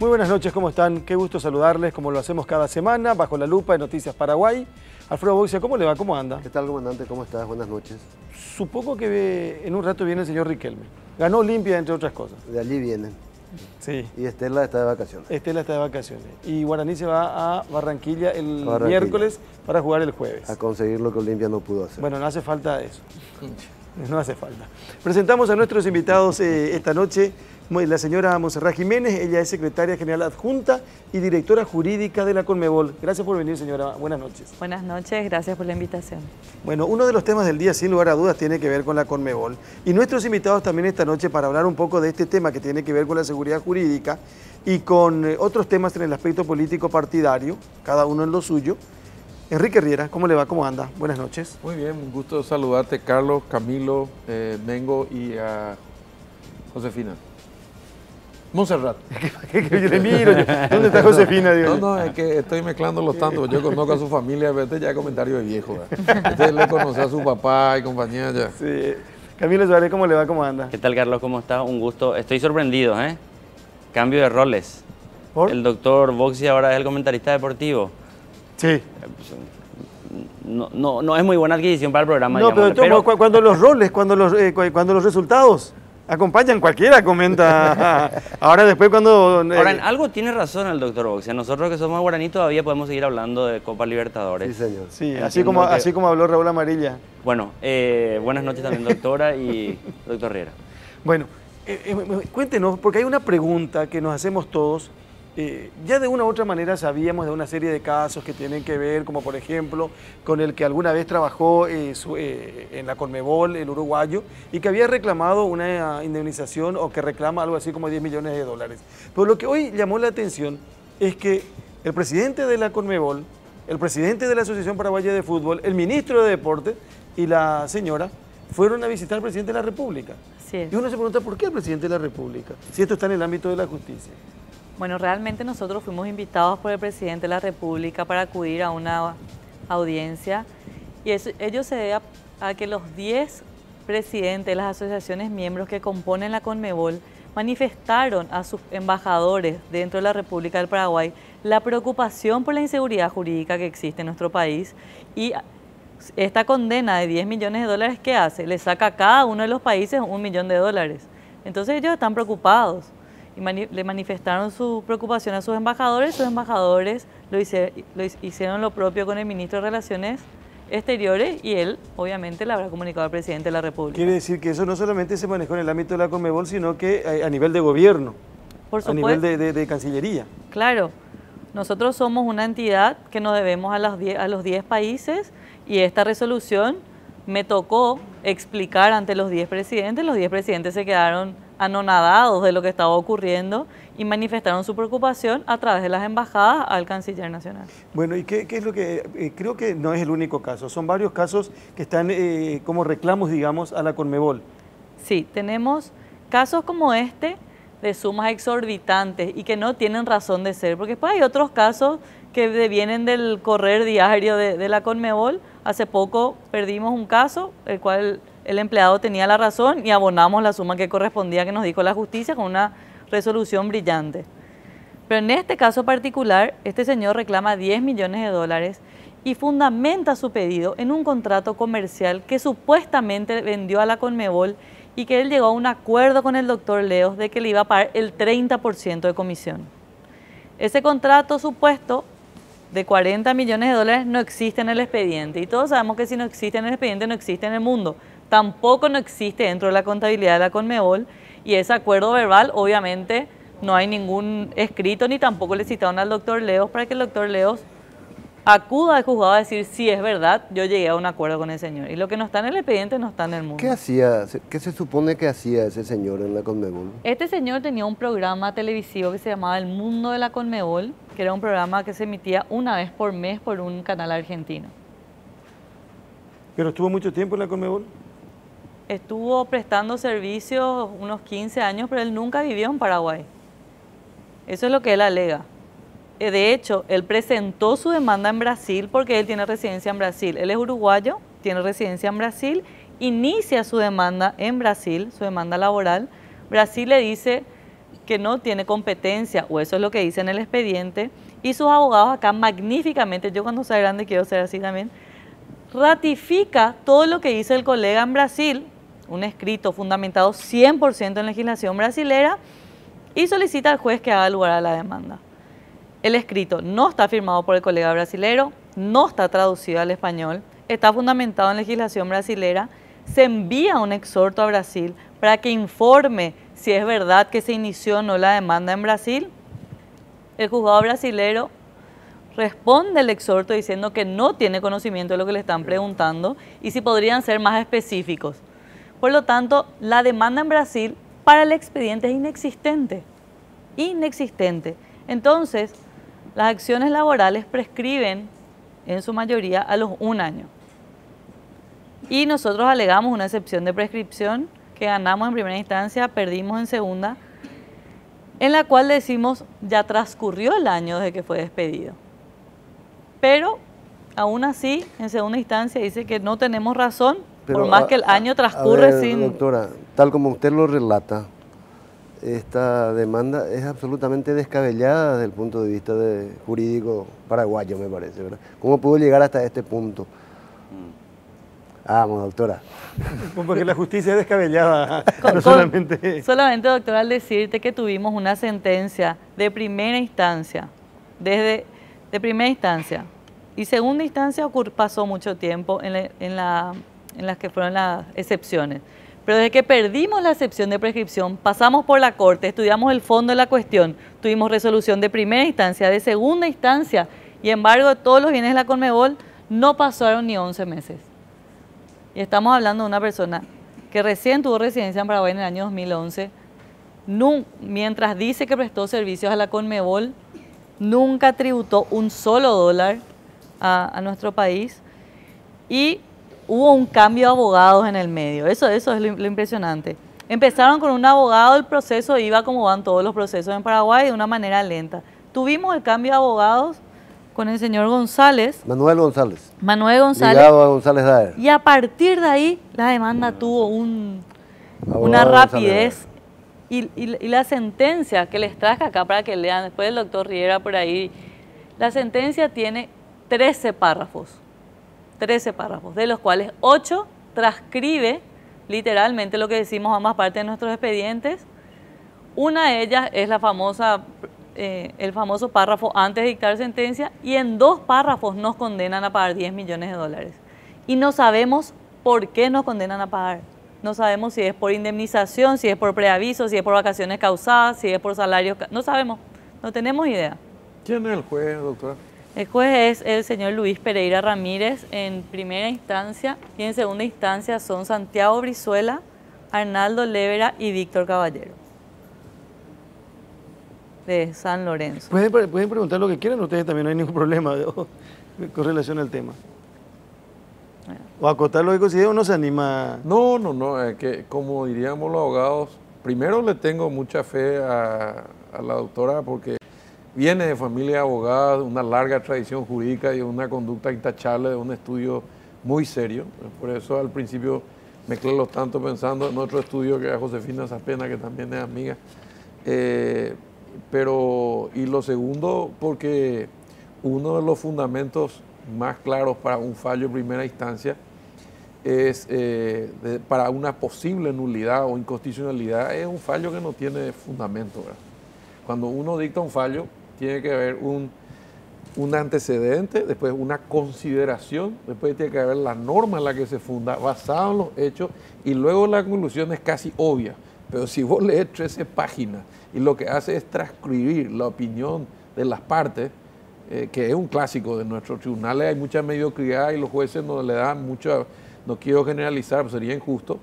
Muy buenas noches, ¿cómo están? Qué gusto saludarles, como lo hacemos cada semana, bajo la lupa de Noticias Paraguay. Alfredo Boxia, ¿cómo le va? ¿Cómo anda? ¿Qué tal, comandante? ¿Cómo estás? Buenas noches. Supongo que en un rato viene el señor Riquelme. Ganó Olimpia, entre otras cosas. De allí vienen. Sí. Y Estela está de vacaciones. Estela está de vacaciones. Y Guaraní se va a Barranquilla el miércoles para jugar el jueves. A conseguir lo que Olimpia no pudo hacer. Bueno, no hace falta eso. No hace falta. Presentamos a nuestros invitados esta noche. La señora Montserrat Jiménez, ella es secretaria general adjunta y directora jurídica de la Conmebol. Gracias por venir, señora. Buenas noches. Buenas noches, gracias por la invitación. Bueno, uno de los temas del día, sin lugar a dudas, tiene que ver con la Conmebol. Y nuestros invitados también esta noche para hablar un poco de este tema que tiene que ver con la seguridad jurídica y con otros temas en el aspecto político partidario, cada uno en lo suyo. Enrique Riera, ¿cómo le va? ¿Cómo anda? Buenas noches. Muy bien, un gusto saludarte, Carlos, Camilo, Mengo y a Josefina. Montserrat. Yo le miro, ¿dónde está Josefina? No, es que estoy mezclando los tantos. Yo conozco a su familia, este ya es comentario de viejo. Este le conoce a su papá y compañía ya. Sí. Camilo Suárez, ¿cómo le va? ¿Cómo anda? ¿Qué tal, Carlos? ¿Cómo está? Un gusto. Estoy sorprendido, ¿eh? Cambio de roles. ¿Por? El doctor Boxia ahora es el comentarista deportivo. Sí. No es muy buena adquisición para el programa. No, pero cuando los roles, cuando los resultados acompañan, cualquiera comenta. Ahora después cuando... Ahora, en algo tiene razón el doctor Boxia. Nosotros que somos guaraní todavía podemos seguir hablando de Copa Libertadores. Sí, señor. Sí, así como habló Raúl Amarilla. Bueno, buenas noches también, doctora y doctor Riera. Bueno, cuéntenos, porque hay una pregunta que nos hacemos todos. Ya de una u otra manera sabíamos de una serie de casos que tienen que ver, como por ejemplo, con el que alguna vez trabajó en la Conmebol, el uruguayo, y que había reclamado una indemnización o que reclama algo así como 10 millones de dólares. Pero lo que hoy llamó la atención es que el presidente de la Conmebol, el presidente de la Asociación Paraguaya de Fútbol, el ministro de Deportes y la señora fueron a visitar al presidente de la República. Así es. Y uno se pregunta, ¿por qué el presidente de la República? Si esto está en el ámbito de la justicia. Bueno, realmente nosotros fuimos invitados por el presidente de la República para acudir a una audiencia y ello se debe a que los 10 presidentes de las asociaciones miembros que componen la Conmebol manifestaron a sus embajadores dentro de la República del Paraguay la preocupación por la inseguridad jurídica que existe en nuestro país y esta condena de 10 millones de dólares, ¿qué hace? Le saca a cada uno de los países $1 millón. Entonces ellos están preocupados. Y le manifestaron su preocupación a sus embajadores hicieron lo propio con el ministro de Relaciones Exteriores y él obviamente le habrá comunicado al presidente de la República. Quiere decir que eso no solamente se manejó en el ámbito de la Conmebol, sino que a nivel de gobierno, por supuesto, a nivel de Cancillería. Claro, nosotros somos una entidad que nos debemos a los 10 países y esta resolución me tocó explicar ante los 10 presidentes se quedaron anonadados de lo que estaba ocurriendo y manifestaron su preocupación a través de las embajadas al canciller nacional. Bueno, ¿y qué es lo que...? Creo que no es el único caso, son varios casos que están como reclamos, digamos, a la Conmebol. Sí, tenemos casos como este de sumas exorbitantes y que no tienen razón de ser, porque después hay otros casos que vienen del correr diario de la Conmebol. Hace poco perdimos un caso, el cual el empleado tenía la razón y abonamos la suma que correspondía que nos dijo la justicia con una resolución brillante. Pero en este caso particular, este señor reclama 10 millones de dólares y fundamenta su pedido en un contrato comercial que supuestamente vendió a la Conmebol y que él llegó a un acuerdo con el doctor Leos de que le iba a pagar el 30% de comisión. Ese contrato supuesto de 40 millones de dólares no existe en el expediente y todos sabemos que si no existe en el expediente no existe en el mundo. Tampoco no existe dentro de la contabilidad de la Conmebol y ese acuerdo verbal obviamente no hay ningún escrito ni tampoco le citaron al doctor Leos para que el doctor Leos acuda al juzgado a decir si es verdad, yo llegué a un acuerdo con el señor y lo que no está en el expediente no está en el mundo. ¿Qué se supone que hacía ese señor en la Conmebol? Este señor tenía un programa televisivo que se llamaba El Mundo de la Conmebol, que era un programa que se emitía una vez por mes por un canal argentino. ¿Pero estuvo mucho tiempo en la Conmebol? Estuvo prestando servicios unos 15 años, pero él nunca vivió en Paraguay. Eso es lo que él alega. De hecho, él presentó su demanda en Brasil porque él tiene residencia en Brasil. Él es uruguayo, tiene residencia en Brasil, inicia su demanda en Brasil, su demanda laboral. Brasil le dice, que no tiene competencia, o eso es lo que dice en el expediente, y sus abogados acá magníficamente, yo cuando sea grande quiero ser así también, ratifica todo lo que dice el colega en Brasil, un escrito fundamentado 100% en legislación brasilera, y solicita al juez que haga lugar a la demanda. El escrito no está firmado por el colega brasilero, no está traducido al español, está fundamentado en legislación brasilera, se envía un exhorto a Brasil para que informe si es verdad que se inició o no la demanda en Brasil. El juzgado brasilero responde el exhorto diciendo que no tiene conocimiento de lo que le están preguntando y si podrían ser más específicos. Por lo tanto, la demanda en Brasil para el expediente es inexistente. Inexistente. Entonces, las acciones laborales prescriben en su mayoría a los 1 año. Y nosotros alegamos una excepción de prescripción que ganamos en primera instancia, perdimos en segunda, en la cual decimos ya transcurrió el año desde que fue despedido. Pero aún así, en segunda instancia dice que no tenemos razón, Pero, por más que el año transcurre sin... Doctora, tal como usted lo relata, esta demanda es absolutamente descabellada desde el punto de vista jurídico paraguayo, me parece, ¿verdad? ¿Cómo pudo llegar hasta este punto? Vamos, doctora. Porque la justicia es descabellada, no solamente... Solamente, doctora, al decirte que tuvimos una sentencia de primera instancia, de primera instancia, y segunda instancia pasó mucho tiempo en las que fueron las excepciones. Pero desde que perdimos la excepción de prescripción, pasamos por la Corte, estudiamos el fondo de la cuestión, tuvimos resolución de primera instancia, de segunda instancia, y embargo todos los bienes de la Conmebol no pasaron ni 11 meses. Y estamos hablando de una persona que recién tuvo residencia en Paraguay en el año 2011, mientras dice que prestó servicios a la Conmebol, nunca tributó un solo dólar a nuestro país y hubo un cambio de abogados en el medio. Eso es lo impresionante. Empezaron con un abogado, el proceso iba como van todos los procesos en Paraguay, de una manera lenta. Tuvimos el cambio de abogados con el señor González. Manuel González. Manuel González. Ligado a González Daer. Y a partir de ahí, la demanda tuvo una rapidez. Y la sentencia que les traje acá para que lean, después el doctor Riera por ahí, la sentencia tiene 13 párrafos. 13 párrafos, de los cuales 8 transcribe literalmente lo que decimos ambas partes de nuestros expedientes. Una de ellas es la famosa, el famoso párrafo antes de dictar sentencia, y en 2 párrafos nos condenan a pagar 10 millones de dólares. Y no sabemos por qué nos condenan a pagar. No sabemos si es por indemnización, si es por preaviso, si es por vacaciones causadas, si es por salarios. No sabemos, no tenemos idea. ¿Quién es el juez, doctora? El juez es el señor Luis Pereira Ramírez en primera instancia, y en segunda instancia son Santiago Brizuela, Arnaldo Levera y Víctor Caballero, de San Lorenzo. Pueden preguntar lo que quieran ustedes también, no hay ningún problema con relación al tema. O acotar lo que considero, no se anima. No, es que como diríamos los abogados, primero le tengo mucha fe a la doctora porque viene de familia de abogados, una larga tradición jurídica y una conducta intachable de un estudio muy serio. Por eso al principio me claro tanto pensando en otro estudio que era Josefina Zapena, que también es amiga. Y lo segundo, porque uno de los fundamentos más claros para un fallo en primera instancia es para una posible nulidad o inconstitucionalidad, es un fallo que no tiene fundamento, ¿verdad? Cuando uno dicta un fallo, tiene que haber un antecedente, después una consideración, después tiene que haber la norma en la que se funda, basada en los hechos, y luego la conclusión es casi obvia. Pero si vos lees 13 páginas y lo que hace es transcribir la opinión de las partes, que es un clásico de nuestros tribunales, hay mucha mediocridad y los jueces no le dan mucha, no quiero generalizar, sería injusto.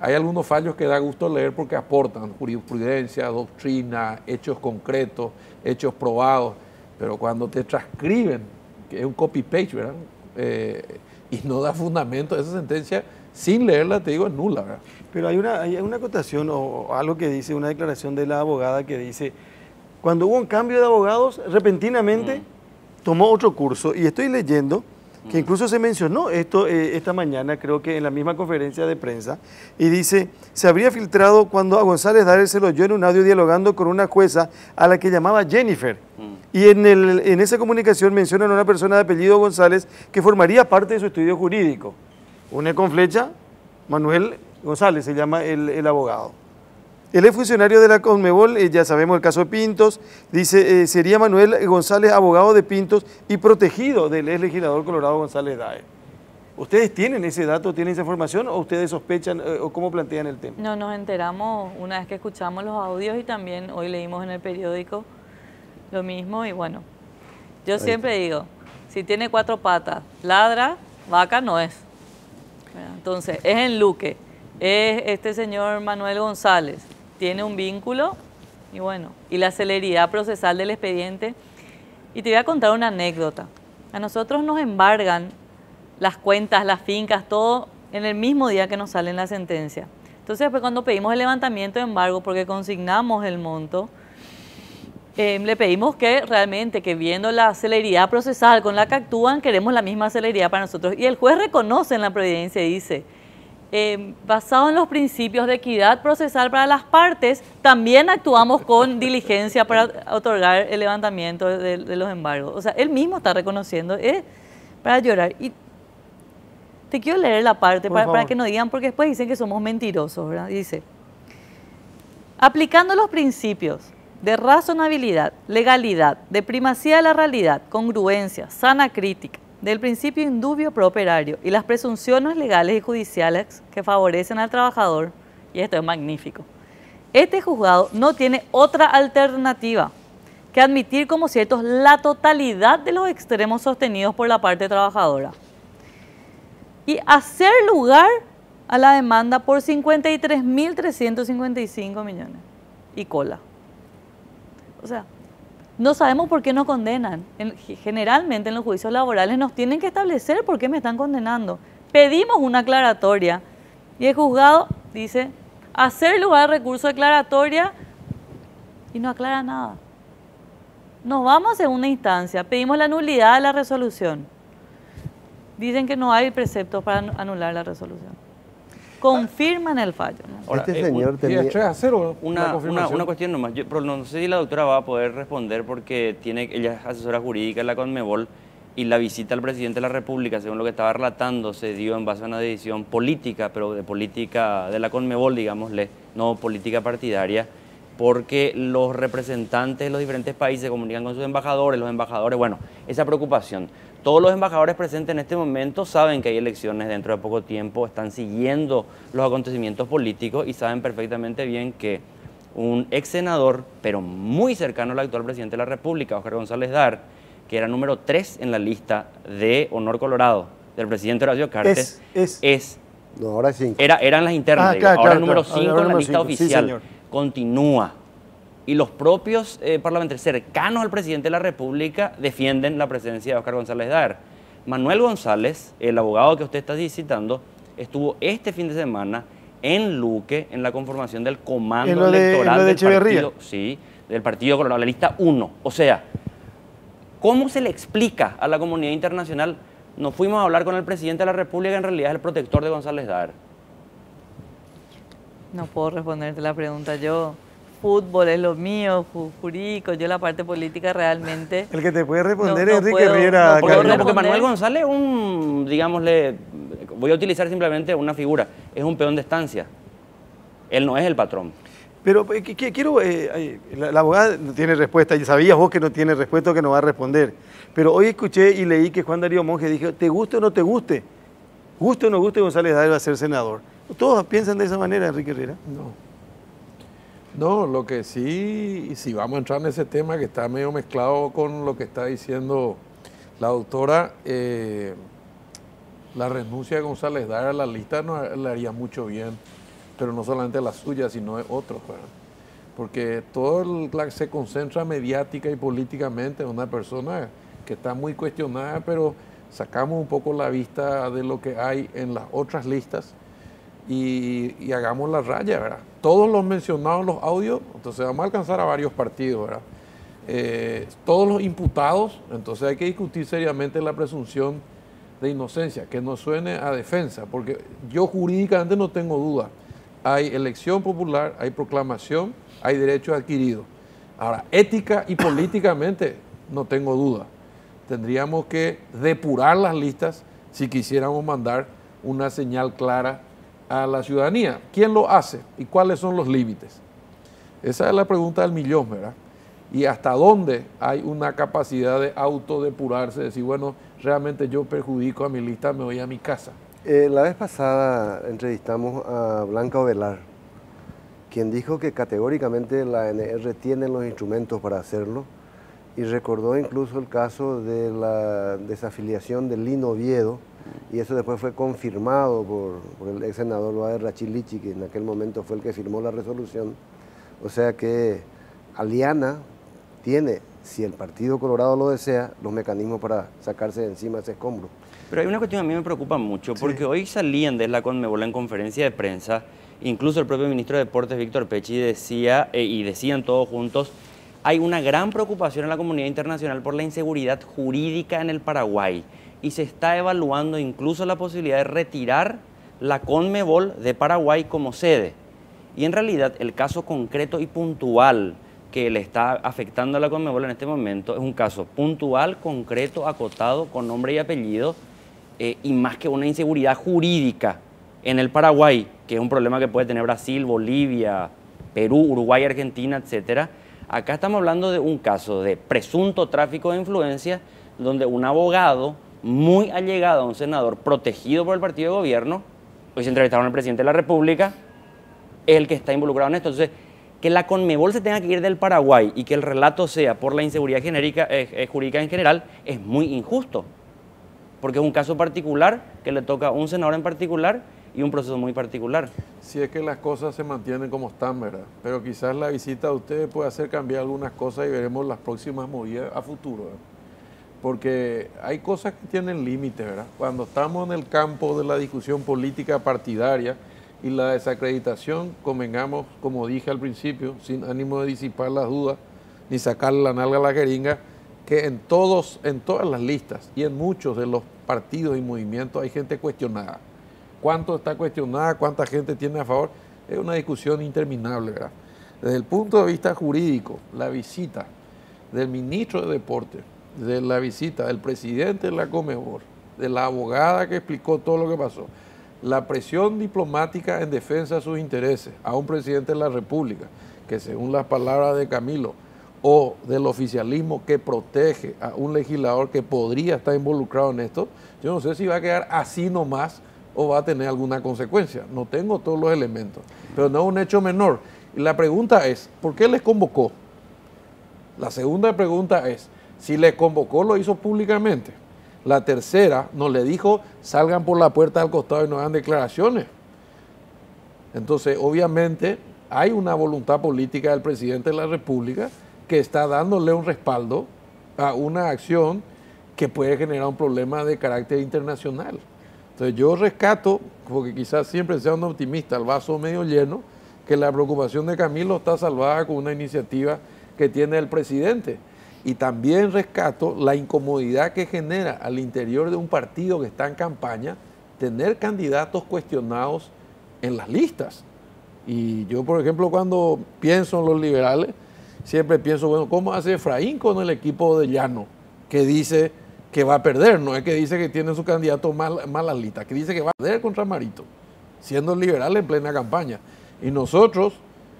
Hay algunos fallos que da gusto leer porque aportan jurisprudencia, doctrina, hechos concretos, hechos probados, pero cuando te transcriben, que es un copy-paste, ¿verdad? Y no da fundamento, esa sentencia, sin leerla, te digo, es nula, ¿verdad? Pero hay una acotación o algo que dice, una declaración de la abogada que dice, cuando hubo un cambio de abogados, repentinamente tomó otro curso, y estoy leyendo que incluso se mencionó esto esta mañana, creo que en la misma conferencia de prensa, y dice, se habría filtrado cuando a González Daer se lo oyó en un audio dialogando con una jueza a la que llamaba Jennifer. Y en esa comunicación mencionan a una persona de apellido González que formaría parte de su estudio jurídico. Une con flecha, Manuel González se llama el abogado. Él es funcionario de la Conmebol, ya sabemos el caso de Pintos, dice, sería Manuel González abogado de Pintos y protegido del ex legislador colorado González Daer. ¿Ustedes tienen ese dato, tienen esa información o ustedes sospechan o cómo plantean el tema? No, nos enteramos una vez que escuchamos los audios y también hoy leímos en el periódico lo mismo y bueno, yo siempre digo, si tiene 4 patas, ladra, vaca no es. Entonces, es en Luque, es este señor Manuel González, tiene un vínculo y bueno, y la celeridad procesal del expediente. Y te voy a contar una anécdota. A nosotros nos embargan las cuentas, las fincas, todo en el mismo día que nos sale la sentencia. Entonces, después cuando pedimos el levantamiento de embargo, porque consignamos el monto, le pedimos que realmente, que viendo la celeridad procesal con la que actúan, queremos la misma celeridad para nosotros. Y el juez reconoce en la providencia y dice, basado en los principios de equidad procesal para las partes, también actuamos con diligencia para otorgar el levantamiento de los embargos. O sea, él mismo está reconociendo, para llorar. Y te quiero leer la parte para que no digan, porque después dicen que somos mentirosos, ¿verdad? Dice, aplicando los principios de razonabilidad, legalidad, de primacía de la realidad, congruencia, sana crítica, del principio indubio pro operario y las presunciones legales y judiciales que favorecen al trabajador, y esto es magnífico, este juzgado no tiene otra alternativa que admitir como ciertos la totalidad de los extremos sostenidos por la parte trabajadora y hacer lugar a la demanda por 53.355 millones y cola. O sea, no sabemos por qué nos condenan. Generalmente en los juicios laborales nos tienen que establecer por qué me están condenando. Pedimos una aclaratoria y el juzgado dice hacer lugar al recurso de aclaratoria y no aclara nada. Nos vamos a segunda instancia, pedimos la nulidad de la resolución. Dicen que no hay preceptos para anular la resolución. Confirman el fallo, ¿no? Ahora, Este señor tenía... 3-0 una cuestión nomás, pero no sé si la doctora va a poder responder porque ella es asesora jurídica en la Conmebol y la visita al presidente de la República, según lo que estaba relatando, se dio en base a una decisión política, pero de política de la Conmebol, digámosle, no política partidaria, porque los representantes de los diferentes países se comunican con sus embajadores, los embajadores, bueno, esa preocupación. Todos los embajadores presentes en este momento saben que hay elecciones dentro de poco tiempo, están siguiendo los acontecimientos políticos y saben perfectamente bien que un ex senador, pero muy cercano al actual presidente de la República, Óscar González Daer, que era número 3 en la lista de Honor Colorado del presidente Horacio Cartes, No, ahora es 5. Eran las internas, ahora número 5 en la lista oficial, sí, continúa. Y los propios parlamentarios cercanos al presidente de la República defienden la presencia de Óscar González Daer. Manuel González, el abogado que usted está citando, estuvo este fin de semana en Luque, en la conformación del comando electoral del Partido Colorado, la lista 1. O sea, ¿cómo se le explica a la comunidad internacional? Nos fuimos a hablar con el presidente de la República, que en realidad es el protector de González Daer. No puedo responderte la pregunta yo. Fútbol es lo mío, jurídico, yo la parte política realmente... El que te puede responder es Enrique Riera. Porque Manuel González es digámosle, voy a utilizar simplemente una figura, es un peón de estancia. Él no es el patrón. Pero quiero, la abogada no tiene respuesta, y sabías vos que no tiene respuesta, que no va a responder. Pero hoy escuché y leí que Juan Darío Monge dijo, te guste o no te guste, guste o no guste, González Daer va a ser senador. ¿Todos piensan de esa manera, Enrique Riera? No, lo que sí, y si vamos a entrar en ese tema que está medio mezclado con lo que está diciendo la doctora, la renuncia de González Daer a la lista no le haría mucho bien, pero no solamente la suya, sino de otros, ¿verdad? Porque se concentra mediática y políticamente en una persona que está muy cuestionada, pero sacamos un poco la vista de lo que hay en las otras listas y hagamos la raya, ¿verdad? Todos los mencionados en los audios, entonces vamos a alcanzar a varios partidos, ¿verdad? Todos los imputados, entonces hay que discutir seriamente la presunción de inocencia, que no suene a defensa, porque yo jurídicamente no tengo duda. Hay elección popular, hay proclamación, hay derechos adquiridos. Ahora, ética y políticamente no tengo duda. Tendríamos que depurar las listas si quisiéramos mandar una señal clara a la ciudadanía. ¿Quién lo hace y cuáles son los límites? Esa es la pregunta del millón, ¿verdad? Y hasta dónde hay una capacidad de autodepurarse, decir, bueno, realmente yo perjudico a mi lista, me voy a mi casa. La vez pasada entrevistamos a Blanca Ovelar, quien dijo que categóricamente la ANR tiene los instrumentos para hacerlo, y recordó incluso el caso de la desafiliación de Lino Oviedo, y eso después fue confirmado por el ex senador Bader Rachilichi, que en aquel momento fue el que firmó la resolución. O sea que Aliana tiene, si el Partido Colorado lo desea, los mecanismos para sacarse de encima ese escombro. Pero hay una cuestión que a mí me preocupa mucho, porque hoy salían de la Conmebol en conferencia de prensa, incluso el propio ministro de Deportes, Víctor Pecci, decía, y decían todos juntos, hay una gran preocupación en la comunidad internacional por la inseguridad jurídica en el Paraguay, y se está evaluando incluso la posibilidad de retirar la Conmebol de Paraguay como sede. Y en realidad el caso concreto y puntual que le está afectando a la Conmebol en este momento es un caso puntual, concreto, acotado, con nombre y apellido, y más que una inseguridad jurídica en el Paraguay, que es un problema que puede tener Brasil, Bolivia, Perú, Uruguay, Argentina, etcétera. Acá estamos hablando de un caso de presunto tráfico de influencias, donde un abogado muy allegado a un senador protegido por el partido de gobierno, hoy se entrevistaron al presidente de la República, es el que está involucrado en esto. Entonces, que la Conmebol se tenga que ir del Paraguay y que el relato sea por la inseguridad jurídica en general es muy injusto, porque es un caso particular que le toca a un senador en particular y un proceso muy particular. Si es que las cosas se mantienen como están, ¿verdad? Pero quizás la visita de ustedes puede hacer cambiar algunas cosas y veremos las próximas movidas a futuro, ¿verdad? Porque hay cosas que tienen límites, ¿verdad? Cuando estamos en el campo de la discusión política partidaria y la desacreditación, convengamos, como dije al principio, sin ánimo de disipar las dudas, ni sacarle la nalga a la jeringa, que en todas las listas y en muchos de los partidos y movimientos hay gente cuestionada. ¿Cuánto está cuestionada? ¿Cuánta gente tiene a favor? Es una discusión interminable, ¿verdad? Desde el punto de vista jurídico, la visita del ministro de Deportes, de la visita del presidente de la Conmebol, de la abogada que explicó todo lo que pasó, la presión diplomática en defensa de sus intereses a un presidente de la República, que según las palabras de Camilo, o del oficialismo que protege a un legislador que podría estar involucrado en esto, yo no sé si va a quedar así nomás o va a tener alguna consecuencia. No tengo todos los elementos, pero no es un hecho menor. Y la pregunta es, ¿por qué les convocó? La segunda pregunta es, si les convocó, lo hizo públicamente. La tercera, nos le dijo, salgan por la puerta del costado y no hagan declaraciones. Entonces, obviamente, hay una voluntad política del presidente de la República que está dándole un respaldo a una acción que puede generar un problema de carácter internacional. Entonces yo rescato, porque quizás siempre sea un optimista, el vaso medio lleno, que la preocupación de Camilo está salvada con una iniciativa que tiene el presidente. Y también rescato la incomodidad que genera al interior de un partido que está en campaña tener candidatos cuestionados en las listas. Y yo, por ejemplo, cuando pienso en los liberales, siempre pienso, bueno, ¿cómo hace Efraín con el equipo de Llano? Que dice que va a perder, no es que dice que tiene su candidato malas listas, que dice que va a perder contra Marito, siendo liberal en plena campaña. Y nosotros,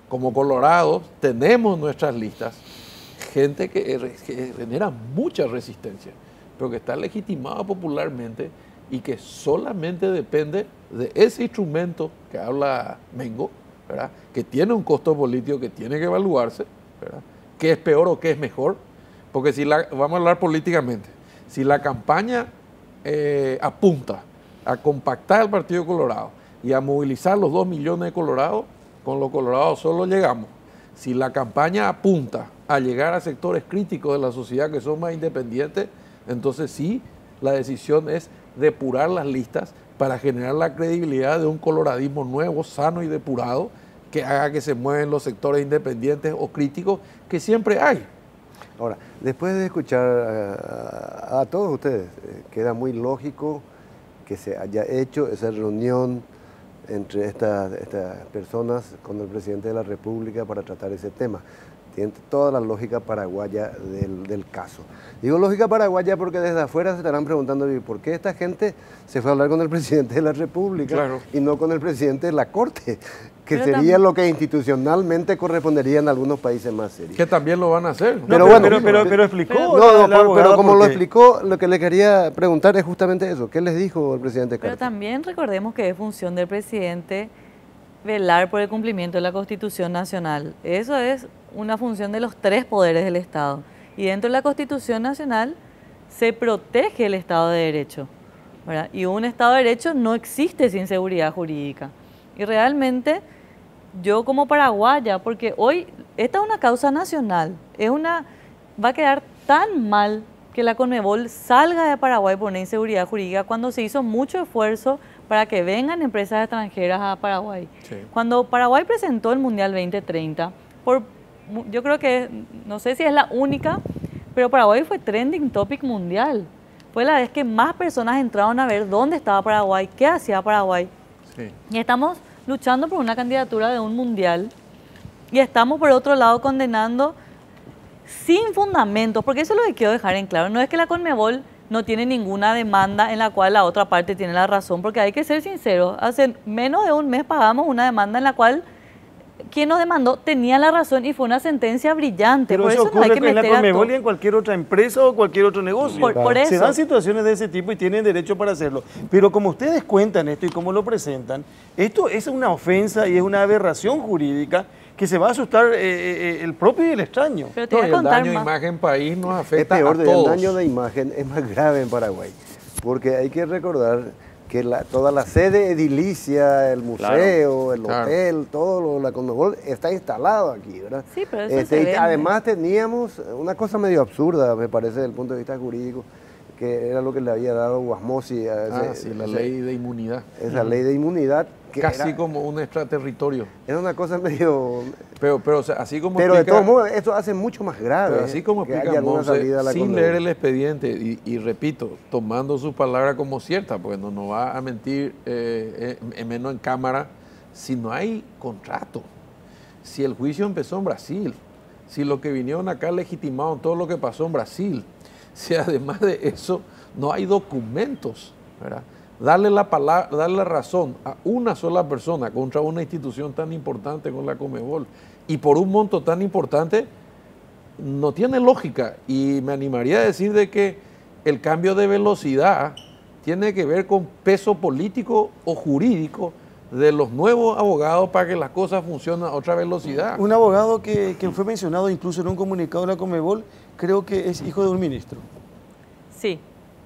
como colorados, tenemos nuestras listas, gente que genera mucha resistencia, pero que está legitimada popularmente y que solamente depende de ese instrumento que habla Mengo, ¿verdad? Que tiene un costo político que tiene que evaluarse, ¿verdad? ¿Qué es peor o qué es mejor? Porque si vamos a hablar políticamente, si la campaña apunta a compactar el Partido Colorado y a movilizar los 2 millones de colorados, con los colorados solo llegamos. Si la campaña apunta a llegar a sectores críticos de la sociedad que son más independientes, entonces sí, la decisión es depurar las listas para generar la credibilidad de un coloradismo nuevo, sano y depurado, que haga que se muevan los sectores independientes o críticos que siempre hay. Ahora, después de escuchar a todos ustedes, queda muy lógico que se haya hecho esa reunión entre estas personas con el presidente de la República para tratar ese tema. Tiene toda la lógica paraguaya del caso. Digo lógica paraguaya porque desde afuera se estarán preguntando ¿por qué esta gente se fue a hablar con el presidente de la República y no con el presidente de la Corte? Que pero sería lo que institucionalmente correspondería en algunos países más serios. Que también lo van a hacer. Pero pero explicó. Pero como lo explicó, lo que le quería preguntar es justamente eso. ¿Qué les dijo el presidente Carter? Pero también recordemos que es función del presidente velar por el cumplimiento de la Constitución Nacional. Eso es una función de los 3 poderes del Estado. Y dentro de la Constitución Nacional se protege el Estado de Derecho, ¿verdad? Y un Estado de Derecho no existe sin seguridad jurídica. Y realmente yo como paraguaya, porque hoy esta es una causa nacional, va a quedar tan mal que la Conmebol salga de Paraguay por una inseguridad jurídica cuando se hizo mucho esfuerzo para que vengan empresas extranjeras a Paraguay. Sí. Cuando Paraguay presentó el Mundial 2030, yo creo que, no sé si es la única, pero Paraguay fue trending topic mundial. Fue la vez que más personas entraron a ver dónde estaba Paraguay, qué hacía Paraguay. Sí. Y estamos luchando por una candidatura de un mundial y estamos por otro lado condenando sin fundamentos, porque eso es lo que quiero dejar en claro. No es que la Conmebol no tiene ninguna demanda en la cual la otra parte tiene la razón, porque hay que ser sinceros. Hace menos de un mes pagamos una demanda en la cual quien nos demandó tenía la razón y fue una sentencia brillante. Pero por eso eso no hay que ocurre en la meter Conmebol y en cualquier otra empresa o cualquier otro negocio. Por eso. Se dan situaciones de ese tipo y tienen derecho para hacerlo. Pero como ustedes cuentan esto y como lo presentan, esto es una ofensa y es una aberración jurídica que se va a asustar el propio y el extraño. Pero te voy a el contar daño de más. imagen país nos afecta Es peor, a todos. el daño de imagen es más grave en Paraguay, porque hay que recordar que toda la sede edilicia, el museo, el hotel, todo la Conmebol está instalado aquí, ¿verdad? Sí, pero eso se vende. Además teníamos una cosa medio absurda, me parece, desde el punto de vista jurídico, que era lo que le había dado Guasmosi a la ley de inmunidad. Esa ley de inmunidad. Que casi era, como un extraterritorio. Era una cosa medio... Pero o sea, así como pero explica, de todos modos, eso hace mucho más grave. Pero así como explica Monse, sin leer el expediente, y repito, tomando su palabra como cierta, porque no nos va a mentir, menos en cámara, si no hay contrato, si el juicio empezó en Brasil, si lo que vinieron acá legitimaron todo lo que pasó en Brasil, si además de eso no hay documentos, ¿verdad? Darle la razón a una sola persona contra una institución tan importante como la Conmebol y por un monto tan importante no tiene lógica. Y me animaría a decir de que el cambio de velocidad tiene que ver con peso político o jurídico de los nuevos abogados para que las cosas funcionen a otra velocidad. Un abogado que fue mencionado incluso en un comunicado de la Conmebol, creo que es hijo de un ministro. Sí.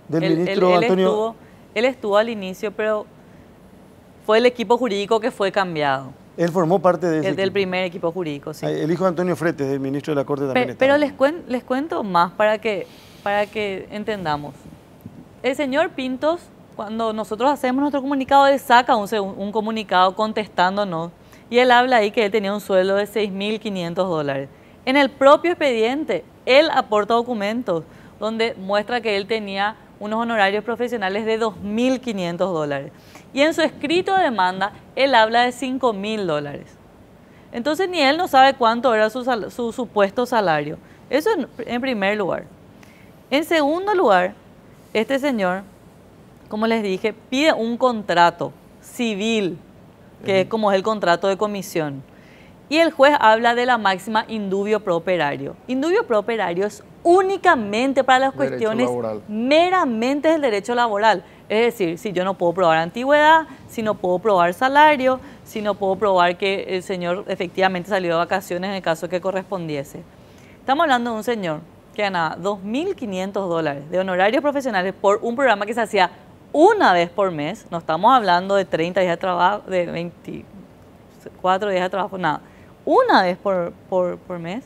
Del ministro Antonio... Él estuvo al inicio, pero fue el equipo jurídico que fue cambiado. Él formó parte de ese del primer equipo jurídico, sí. El hijo de Antonio Fretes, del ministro de la Corte también. Pero les cuento más para que entendamos. El señor Pintos, cuando nosotros hacemos nuestro comunicado, él saca un comunicado contestándonos y él habla ahí que él tenía un sueldo de $6.500. En el propio expediente, él aporta documentos donde muestra que él tenía unos honorarios profesionales de $2.500. Y en su escrito de demanda, él habla de $5.000. Entonces, ni él no sabe cuánto era su supuesto salario. Eso en primer lugar. En segundo lugar, este señor, como les dije, pide un contrato civil, que es como es el contrato de comisión. Y el juez habla de la máxima indubio pro operario. Indubio pro operario es únicamente para las cuestiones meramente del derecho laboral. Es decir, si yo no puedo probar antigüedad, si no puedo probar salario, si no puedo probar que el señor efectivamente salió de vacaciones en el caso que correspondiese. Estamos hablando de un señor que ganaba $2.500 de honorarios profesionales por un programa que se hacía una vez por mes. No estamos hablando de 30 días de trabajo, de 24 días de trabajo, nada. Una vez por mes,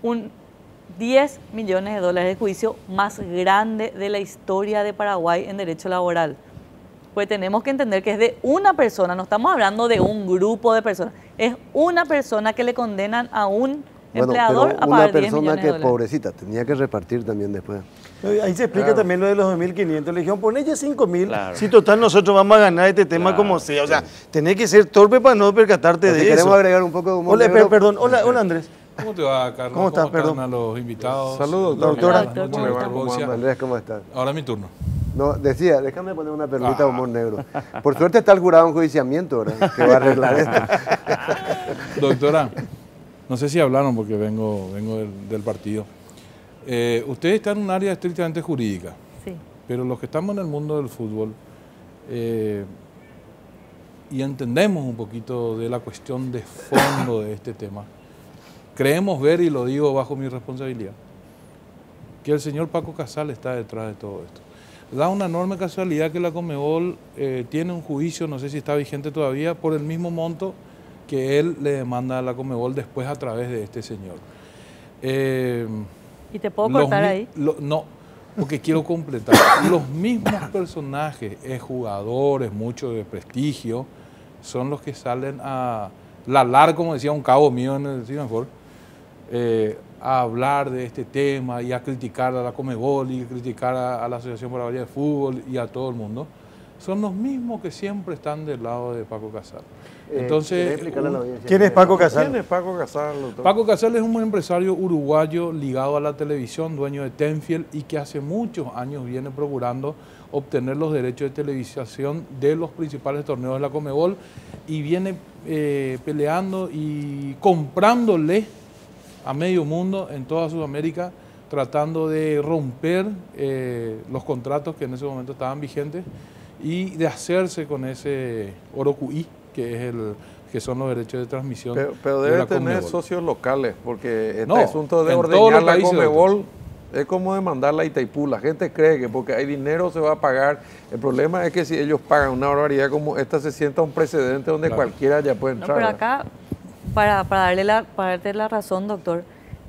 un $10 millones de juicio más grande de la historia de Paraguay en derecho laboral. Pues tenemos que entender que es de una persona, no estamos hablando de un grupo de personas, es una persona que le condenan a un empleador a pagar $10 millones. Una persona que, pobrecita, tenía que repartir también después. Ahí se explica también lo de los 2.500. Le dijeron, poné ya 5.000. Claro. Si total nosotros vamos a ganar este tema como sea. O sea, tenés que ser torpe para no percatarte de Queremos eso. agregar un poco de humor Hola, negro. perdón. Hola, Andrés. ¿Cómo te va, Carlos? ¿Cómo estás? están Perdón. a los invitados? Saludos, doctora. Buenas noches, ¿Cómo le va? doctor Bocia. Andrés, ¿cómo estás? Ahora es mi turno. No, decía, déjame poner una perlita de humor negro. Por suerte está el jurado en enjuiciamiento, ¿verdad? Que va a arreglar esto. Doctora, no sé si hablaron porque vengo del partido. Usted está en un área estrictamente jurídica, Sí. pero los que estamos en el mundo del fútbol y entendemos un poquito de la cuestión de fondo de este tema, creemos ver, y lo digo bajo mi responsabilidad, que el señor Paco Casal está detrás de todo esto. Da una enorme casualidad que la Conmebol tiene un juicio, no sé si está vigente todavía, por el mismo monto que él le demanda a la Conmebol después a través de este señor. ¿Y te puedo cortar ahí? No, porque quiero completar. Los mismos personajes, jugadores, muchos de prestigio, son los que salen a lalar, como decía un cabo mío en el Cinefor, a hablar de este tema y a criticar a la Conmebol y a criticar a la Asociación Paraguaya de Fútbol y a todo el mundo. Son los mismos que siempre están del lado de Paco Casal. Entonces, explicarle a la audiencia ¿Quién es Paco Casal? ¿Quién es Paco Casal, doctor? Paco Casal es un empresario uruguayo ligado a la televisión, dueño de Tenfield y que hace muchos años viene procurando obtener los derechos de televisación de los principales torneos de la Conmebol y viene peleando y comprándole a medio mundo en toda Sudamérica, tratando de romper los contratos que en ese momento estaban vigentes y de hacerse con ese oro QI, que son los derechos de transmisión. Pero de debe la tener Conmebol. socios locales, porque este No, asunto de en todos ordeñar los la países, Conmebol es como demandarla a Itaipú. La gente cree que porque hay dinero se va a pagar. El problema es que si ellos pagan una barbaridad como esta, se sienta un precedente donde Claro. cualquiera ya puede No, entrar. pero ¿verdad? acá, para darte la razón, doctor,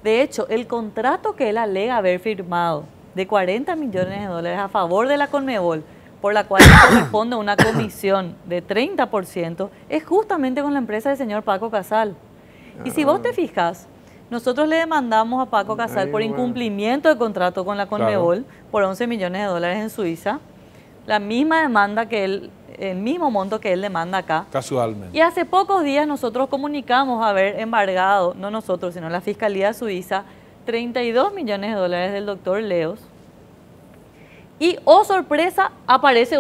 de hecho, el contrato que él alega haber firmado de 40 millones de dólares a favor de la Conmebol, por la cual le corresponde una comisión de 30%, es justamente con la empresa del señor Paco Casal. Y si vos te fijas, nosotros le demandamos a Paco Casal Ahí, por bueno. incumplimiento de contrato con la Conmebol por 11 millones de dólares en Suiza, la misma demanda que él, el mismo monto que él demanda acá. Casualmente. Y hace pocos días nosotros comunicamos haber embargado, no nosotros, sino la Fiscalía Suiza, 32 millones de dólares del doctor Leos. Y, oh sorpresa, aparece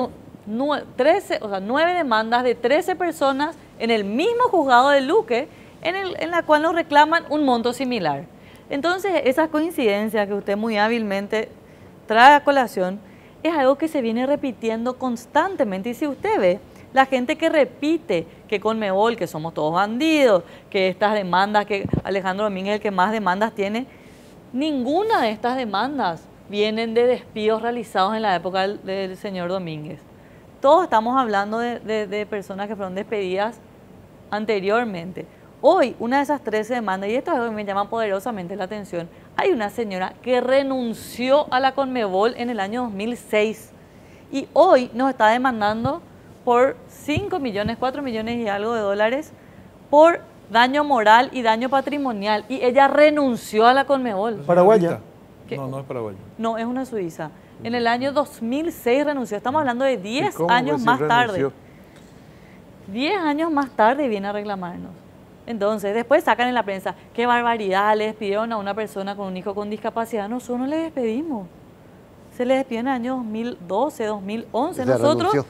9 demandas de 13 personas en el mismo juzgado de Luque, en la cual nos reclaman un monto similar. Entonces, esas coincidencias que usted muy hábilmente trae a colación, es algo que se viene repitiendo constantemente. Y si usted ve, la gente que repite que Conmebol, que somos todos bandidos, que estas demandas, que Alejandro Domínguez es el que más demandas tiene, ninguna de estas demandas vienen de despidos realizados en la época del señor Domínguez. Todos estamos hablando de personas que fueron despedidas anteriormente. Hoy, una de esas 13 demandas, y esto es algo que me llama poderosamente la atención, hay una señora que renunció a la Conmebol en el año 2006 y hoy nos está demandando por 5 millones, 4 millones y algo de dólares por daño moral y daño patrimonial, y ella renunció a la Conmebol. Paraguaya. ¿Qué? No, no es paraguaya. No, es una suiza. En el año 2006 renunció, estamos hablando de ¿Y 10 cómo años fue si más tarde. renunció? 10 años más tarde viene a reclamarnos. Entonces, después sacan en la prensa, qué barbaridad, le despidieron a una persona con un hijo con discapacidad. Nosotros no le despedimos. Se le despidió en el año 2012, 2011. O sea, Nosotros, renunció.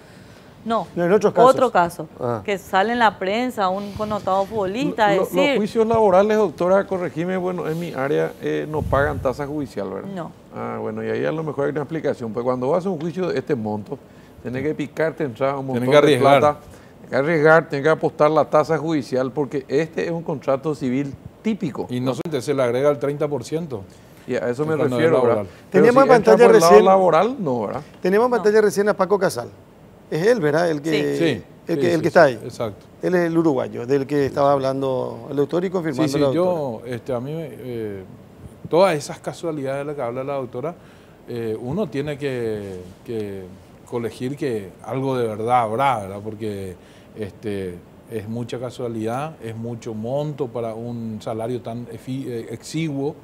no, No, en otros casos. otro caso, Ah. que sale en la prensa un connotado futbolista a Los decir, juicios laborales, doctora, corregime, bueno, en mi área no pagan tasa judicial, ¿verdad? no. Ah, bueno, y ahí a lo mejor hay una explicación. Pues cuando vas a un juicio de este monto, tenés que picarte, entrar un montón Tenés que arriesgar. de plata. Tenés que arriesgar, tenés que apostar la tasa judicial, porque este es un contrato civil típico. Y no se le agrega el 30%. Y a eso me Cuando es refiero, ¿verdad? laboral. Pero Teníamos si en entra pantalla por el lado recién- laboral, no, ¿verdad? Tenemos en pantalla recién a Paco Casal. Es él, ¿verdad? El que, Sí. el sí, que, el sí, que está sí, ahí. Exacto. Él es el uruguayo, del que estaba hablando el doctor y confirmando Sí, la doctora. a mí, todas esas casualidades de las que habla la doctora, uno tiene que colegir que algo de verdad habrá, ¿verdad? Porque es mucha casualidad, es mucho monto para un salario tan exiguo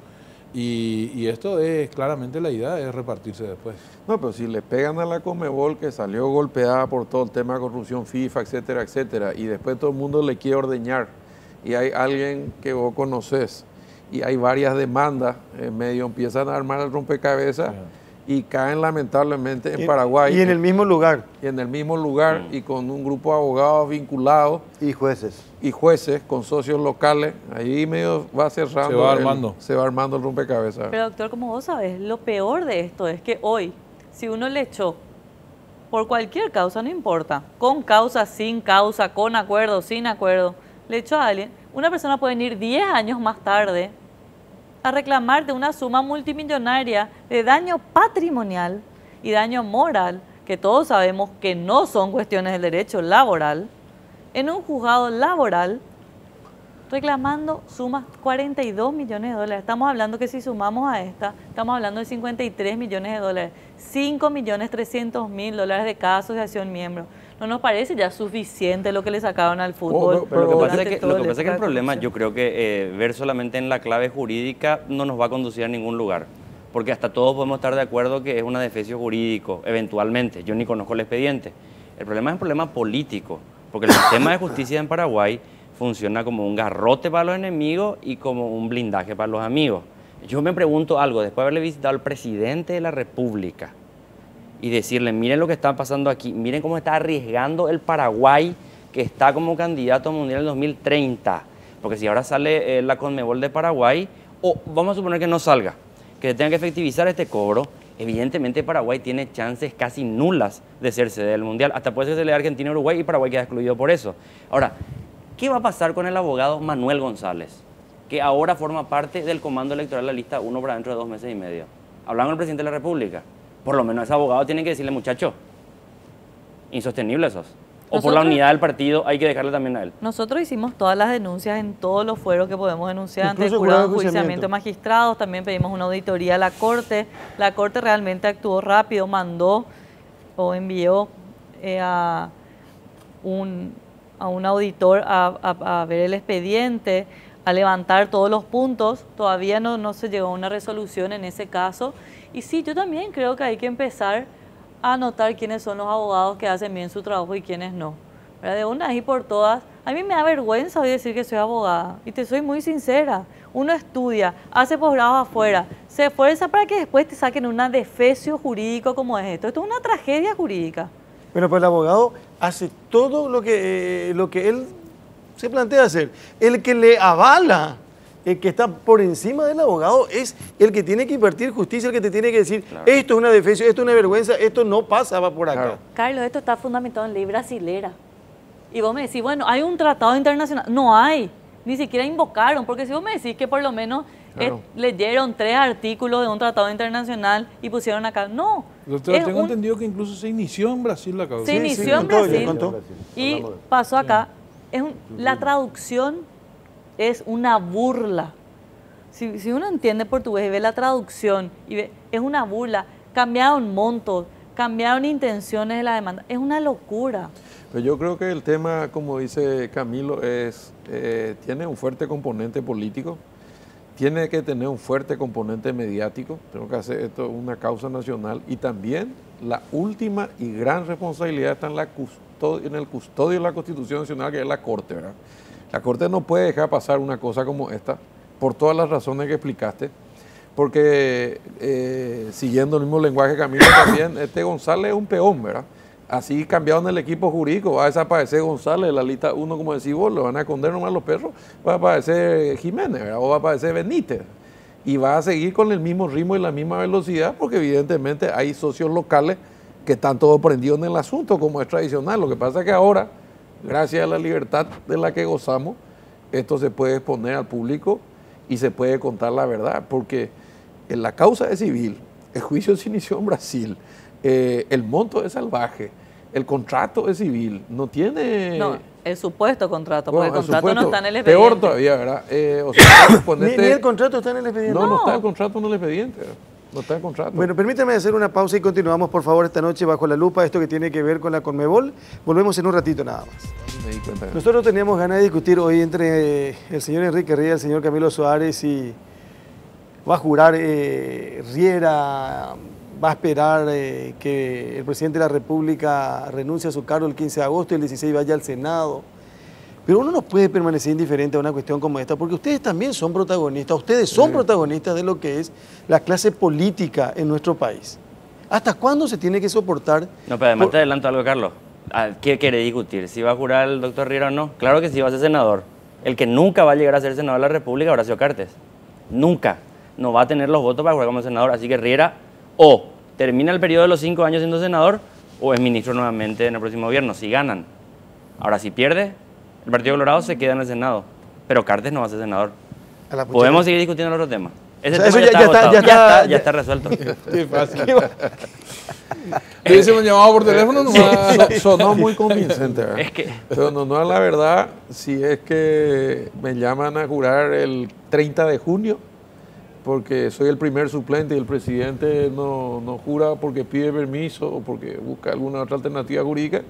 Y esto es claramente la idea, es repartirse después. No, pero si le pegan a la Conmebol, que salió golpeada por todo el tema de corrupción FIFA, etcétera, etcétera, y después todo el mundo le quiere ordeñar, y hay alguien que vos conocés, y hay varias demandas, medio empiezan a armar el rompecabezas, y caen lamentablemente en Paraguay. Y en el mismo lugar. Y en el mismo lugar, y con un grupo de abogados vinculados. Y jueces. Y jueces con socios locales. Ahí medio va cerrando. Se va armando el rompecabezas. Pero doctor, como vos sabés, lo peor de esto es que hoy, si uno le echó por cualquier causa, no importa, con causa, sin causa, con acuerdo, sin acuerdo, le echó a alguien, una persona puede venir 10 años más tarde a reclamarte una suma multimillonaria de daño patrimonial y daño moral, que todos sabemos que no son cuestiones del derecho laboral, en un juzgado laboral, reclamando sumas 42 millones de dólares. Estamos hablando que si sumamos a esta, estamos hablando de 53 millones de dólares, 5.300.000 de cada asociación miembro. ¿No nos parece ya suficiente lo que le sacaron al fútbol? Pero lo que pasa es que el problema, yo creo que ver solamente en la clave jurídica no nos va a conducir a ningún lugar. Porque hasta todos podemos estar de acuerdo que es un adefesio jurídico, eventualmente. Yo ni conozco el expediente. El problema es un problema político, porque el sistema de justicia en Paraguay funciona como un garrote para los enemigos y como un blindaje para los amigos. Yo me pregunto algo, después de haberle visitado al presidente de la República, y decirle, miren lo que está pasando aquí, miren cómo está arriesgando el Paraguay, que está como candidato mundial en 2030, porque si ahora sale la Conmebol de Paraguay, o vamos a suponer que no salga, que tenga que efectivizar este cobro, evidentemente Paraguay tiene chances casi nulas de ser sede del mundial, hasta puede ser sede de Argentina y Uruguay, y Paraguay queda excluido por eso. Ahora, ¿qué va a pasar con el abogado Manuel González, que ahora forma parte del comando electoral de la lista 1 para dentro de 2 meses y medio? Hablando con el presidente de la República. Por lo menos ese abogado tiene que decirle, muchacho, insostenible sos. O por la unidad del partido hay que dejarle también a él. Nosotros hicimos todas las denuncias en todos los fueros que podemos denunciar ante el Incluso jurado de jurado de enjuiciamiento de magistrados. También pedimos una auditoría a la Corte. La Corte realmente actuó rápido, mandó o envió a un auditor a ver el expediente, a levantar todos los puntos. Todavía no se llegó a una resolución en ese caso. Y sí, yo también creo que hay que empezar a anotar quiénes son los abogados que hacen bien su trabajo y quiénes no. ¿Verdad? De una vez y por todas, a mí me da vergüenza hoy decir que soy abogada. Y te soy muy sincera. Uno estudia, hace posgrados afuera, se esfuerza para que después te saquen un adefesio jurídico como es esto. Esto es una tragedia jurídica. Bueno, pues el abogado hace todo lo que él se plantea hacer. El que le avala, el que está por encima del abogado, es el que tiene que impartir justicia, el que te tiene que decir, claro, esto es una defensa, esto es una vergüenza, esto no pasa, va por acá. Claro. Carlos, esto está fundamentado en ley brasilera. Y vos me decís, bueno, hay un tratado internacional. No hay, ni siquiera invocaron, porque si vos me decís que por lo menos claro, leyeron 3 artículos de un tratado internacional y pusieron acá, no. Doctora, tengo entendido que incluso se inició en Brasil la causa. Se inició en Brasil y pasó acá. La traducción es una burla. Si uno entiende portugués y ve la traducción, y ve, es una burla. Cambiaron montos, cambiaron intenciones de la demanda. Es una locura. Pero yo creo que el tema, como dice Camilo, tiene un fuerte componente político, tiene que tener un fuerte componente mediático. Tengo que hacer esto una causa nacional, y también la última y gran responsabilidad está en el custodio de la Constitución Nacional, que es la Corte, ¿verdad? La Corte no puede dejar pasar una cosa como esta, por todas las razones que explicaste, porque siguiendo el mismo lenguaje, Camilo, también González es un peón, ¿verdad? Así cambiado en el equipo jurídico, va a desaparecer González de la lista 1, como decís vos, lo van a esconder nomás los perros, va a aparecer Jiménez, ¿verdad? O va a aparecer Benítez, y va a seguir con el mismo ritmo y la misma velocidad, porque evidentemente hay socios locales que están todos prendidos en el asunto, como es tradicional. Lo que pasa es que ahora, gracias a la libertad de la que gozamos, esto se puede exponer al público y se puede contar la verdad, porque en la causa es civil, el juicio se inició en Brasil, el monto es salvaje, el contrato es civil, no tiene... No, el supuesto contrato, porque el contrato no está en el expediente. Peor todavía, ¿verdad? O sea, ni el contrato está en el expediente. No está el contrato en el expediente, ¿verdad? No está en contrato. Bueno, permítame hacer una pausa y continuamos, por favor, esta noche bajo la lupa, esto que tiene que ver con la Conmebol. Volvemos en un ratito nada más. Me di cuenta. Nosotros teníamos ganas de discutir hoy entre el señor Enrique Ría, el señor Camilo Suárez y va a jurar Riera, va a esperar que el presidente de la República renuncie a su cargo el 15 de agosto y el 16 vaya al Senado. Pero uno no puede permanecer indiferente a una cuestión como esta, porque ustedes también son protagonistas, protagonistas de lo que es la clase política en nuestro país. ¿Hasta cuándo se tiene que soportar? No, pero además te adelanto algo, Carlos. ¿Qué quiere discutir? ¿Si va a jurar el doctor Riera o no? Claro que sí va a ser senador. El que nunca va a llegar a ser senador de la República, Horacio Cartes. Nunca. No va a tener los votos para jugar como senador. Así que Riera o termina el periodo de los 5 años siendo senador o es ministro nuevamente en el próximo gobierno, si ganan. Ahora, si pierde, el Partido Colorado se queda en el Senado. Pero Cartes no va a ser senador. Podemos seguir discutiendo el otro tema. Ese tema ya está resuelto. Qué fácil. Hubiésemos llamado por teléfono, sonó muy convincente, ¿verdad? Es que... Pero no es la verdad, si es que me llaman a jurar el 30 de junio, porque soy el primer suplente y el presidente no jura porque pide permiso o porque busca alguna otra alternativa jurídica,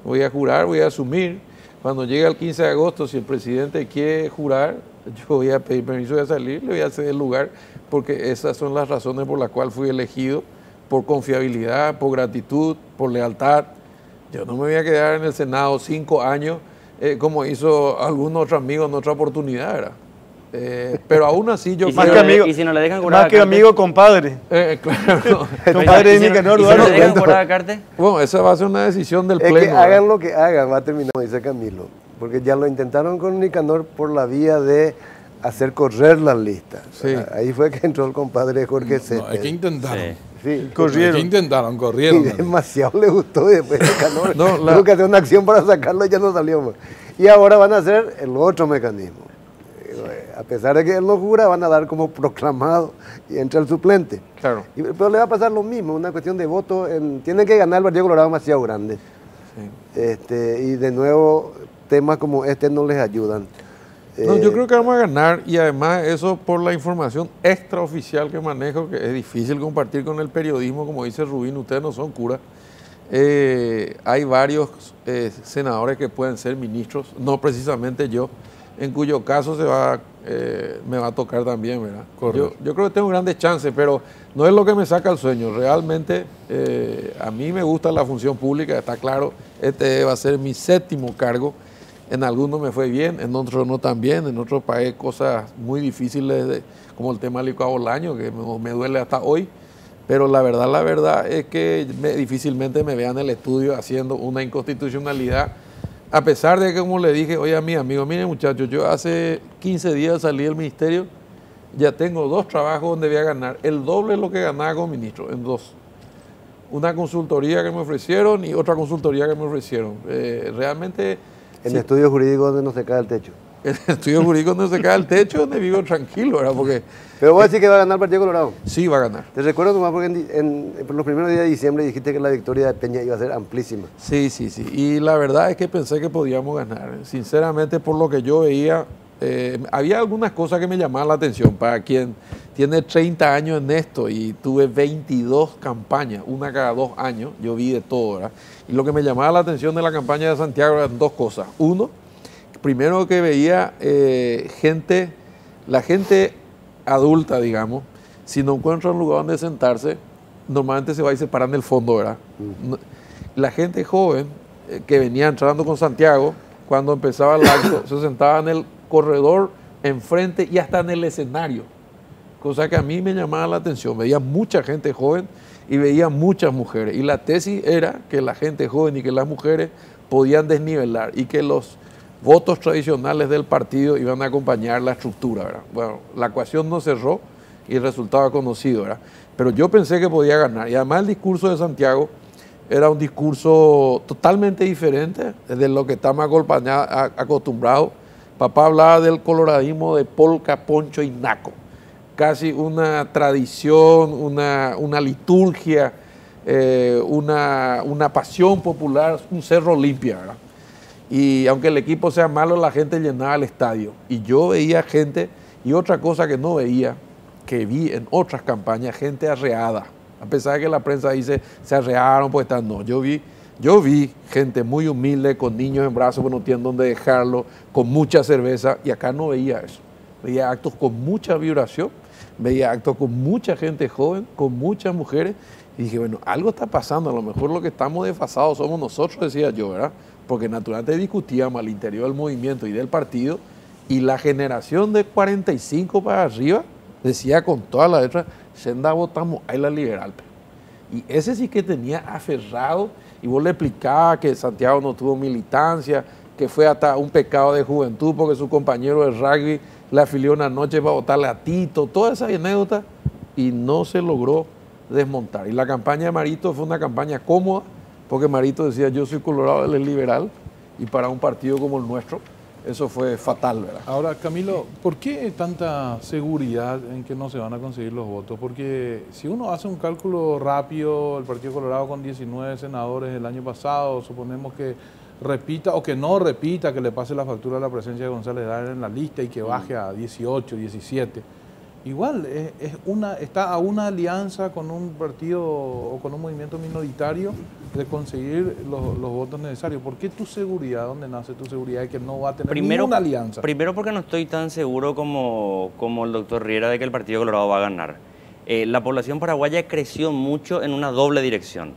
voy a jurar, voy a asumir. Cuando llegue el 15 de agosto, si el presidente quiere jurar, yo voy a pedir permiso de salir, le voy a ceder el lugar, porque esas son las razones por las cuales fui elegido, por confiabilidad, por gratitud, por lealtad. Yo no me voy a quedar en el Senado 5 años, como hizo algún otro amigo en otra oportunidad, ¿verdad? Pero aún así yo creo... ¿Y si no le dejan jurar más que amigo, compadre. Claro. Compadre de Nicanor. ¿Y si no le dejan jurar a Cartes? Bueno, esa va a ser una decisión del Pleno. Que hagan lo que hagan, va a terminar, dice Camilo. Porque ya lo intentaron con Nicanor por la vía de hacer correr las listas. Sí. Ahí fue que entró el compadre Jorge Céspedes. No, es que intentaron. Sí. Corrieron. Y demasiado le gustó y después Nicanor tuvo que hacer una acción para sacarlo y ya no salió más. Y ahora van a hacer el otro mecanismo. A pesar de que él no jura, van a dar como proclamado y entra el suplente. Claro. Pero le va a pasar lo mismo, una cuestión de voto. Tiene que ganar el Partido Colorado demasiado grande. Sí. Y de nuevo, temas como este no les ayudan. No, yo creo que vamos a ganar y además eso por la información extraoficial que manejo, que es difícil compartir con el periodismo, como dice Rubín, ustedes no son curas. Hay varios senadores que pueden ser ministros, no precisamente yo, en cuyo caso me va a tocar también, ¿verdad? Yo creo que tengo grandes chances, pero no es lo que me saca el sueño. Realmente a mí me gusta la función pública, está claro, este va a ser mi 7º cargo. En algunos me fue bien, en otros no tan bien, en otros pagué cosas muy difíciles, como el tema del licuado Bolaño, que me duele hasta hoy. Pero la verdad es que difícilmente me vean en el estudio haciendo una inconstitucionalidad. A pesar de que, como le dije hoy a mi amigo, miren muchachos, yo hace 15 días salí del ministerio, ya tengo 2 trabajos donde voy a ganar el doble de lo que ganaba como ministro, en 2. Una consultoría que me ofrecieron y otra consultoría que me ofrecieron. Realmente... En el estudio jurídico donde no se cae el techo. En el estudio jurídico donde se cae el techo, donde vivo tranquilo, ¿verdad? Porque... Pero vos decís que va a ganar el Partido Colorado. Sí, va a ganar. Te recuerdo nomás porque en los primeros días de diciembre dijiste que la victoria de Peña iba a ser amplísima. Sí. Y la verdad es que pensé que podíamos ganar. Sinceramente, por lo que yo veía, había algunas cosas que me llamaban la atención. Para quien tiene 30 años en esto y tuve 22 campañas, una cada 2 años, yo vi de todo, ¿verdad? Y lo que me llamaba la atención de la campaña de Santiago eran 2 cosas. Uno, primero que veía la gente adulta, digamos, si no encuentra un lugar donde sentarse, normalmente se va y se para en el fondo, ¿verdad? La gente joven que venía entrando con Santiago, cuando empezaba el acto, se sentaba en el corredor, enfrente y hasta en el escenario. Cosa que a mí me llamaba la atención. Veía mucha gente joven y veía muchas mujeres. Y la tesis era que la gente joven y que las mujeres podían desnivelar y que los votos tradicionales del partido iban a acompañar la estructura, ¿verdad? Bueno, la ecuación no cerró y el resultado conocido, ¿verdad? Pero yo pensé que podía ganar. Y además el discurso de Santiago era un discurso totalmente diferente de lo que estamos acostumbrados. Papá hablaba del coloradismo de polka, poncho y naco. Casi una tradición, una liturgia, una pasión popular, un Cerro Limpia, ¿verdad? Y aunque el equipo sea malo, la gente llenaba el estadio. Y yo veía gente, y otra cosa que no veía, que vi en otras campañas, gente arreada. A pesar de que la prensa dice, se arrearon, pues están, no. Yo vi gente muy humilde, con niños en brazos, que no tienen dónde dejarlo, con mucha cerveza, y acá no veía eso. veía actos con mucha vibración, veía actos con mucha gente joven, con muchas mujeres, y dije, bueno, algo está pasando, a lo mejor lo que estamos desfasados somos nosotros, decía yo, ¿verdad? Porque naturalmente discutíamos al interior del movimiento y del partido, y la generación de 45 para arriba decía con todas las letras, senda votamos a la liberal. Y ese sí que tenía aferrado, y vos le explicabas que Santiago no tuvo militancia, que fue hasta un pecado de juventud porque su compañero de rugby le afilió una noche para votarle a Tito, toda esa anécdota, y no se logró desmontar. Y la campaña de Marito fue una campaña cómoda, porque Marito decía, yo soy colorado, él es liberal, y para un partido como el nuestro, eso fue fatal, ¿verdad? Ahora, Camilo, ¿por qué tanta seguridad en que no se van a conseguir los votos? Porque si uno hace un cálculo rápido, el Partido Colorado con 19 senadores el año pasado, suponemos que repita o que no repita, que le pase la factura a la presencia de González Daer en la lista y que baje a 18, 17. Igual, está a una alianza con un partido o con un movimiento minoritario de conseguir los votos necesarios. ¿Por qué tu seguridad? ¿Dónde nace tu seguridad de que no va a tener ninguna alianza? Primero porque no estoy tan seguro como el doctor Riera de que el Partido Colorado va a ganar. La población paraguaya creció mucho en una doble dirección.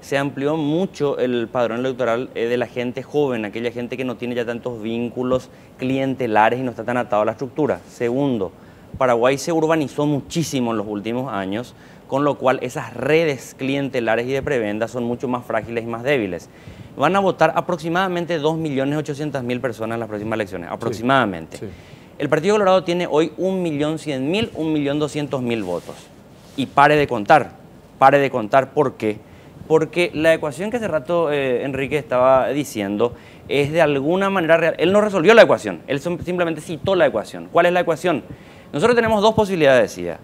Se amplió mucho el padrón electoral de la gente joven, aquella gente que no tiene ya tantos vínculos clientelares y no está tan atado a la estructura. Segundo, Paraguay se urbanizó muchísimo en los últimos años, con lo cual esas redes clientelares y de prebenda son mucho más frágiles y más débiles. Van a votar aproximadamente 2.800.000 personas en las próximas elecciones, aproximadamente. Sí, sí. El Partido Colorado tiene hoy 1.100.000, 1.200.000 votos. Y pare de contar. ¿Por qué? Porque la ecuación que hace rato Enrique estaba diciendo es de alguna manera real. Él no resolvió la ecuación, él simplemente citó la ecuación. ¿Cuál es la ecuación? Nosotros tenemos dos posibilidades, decía.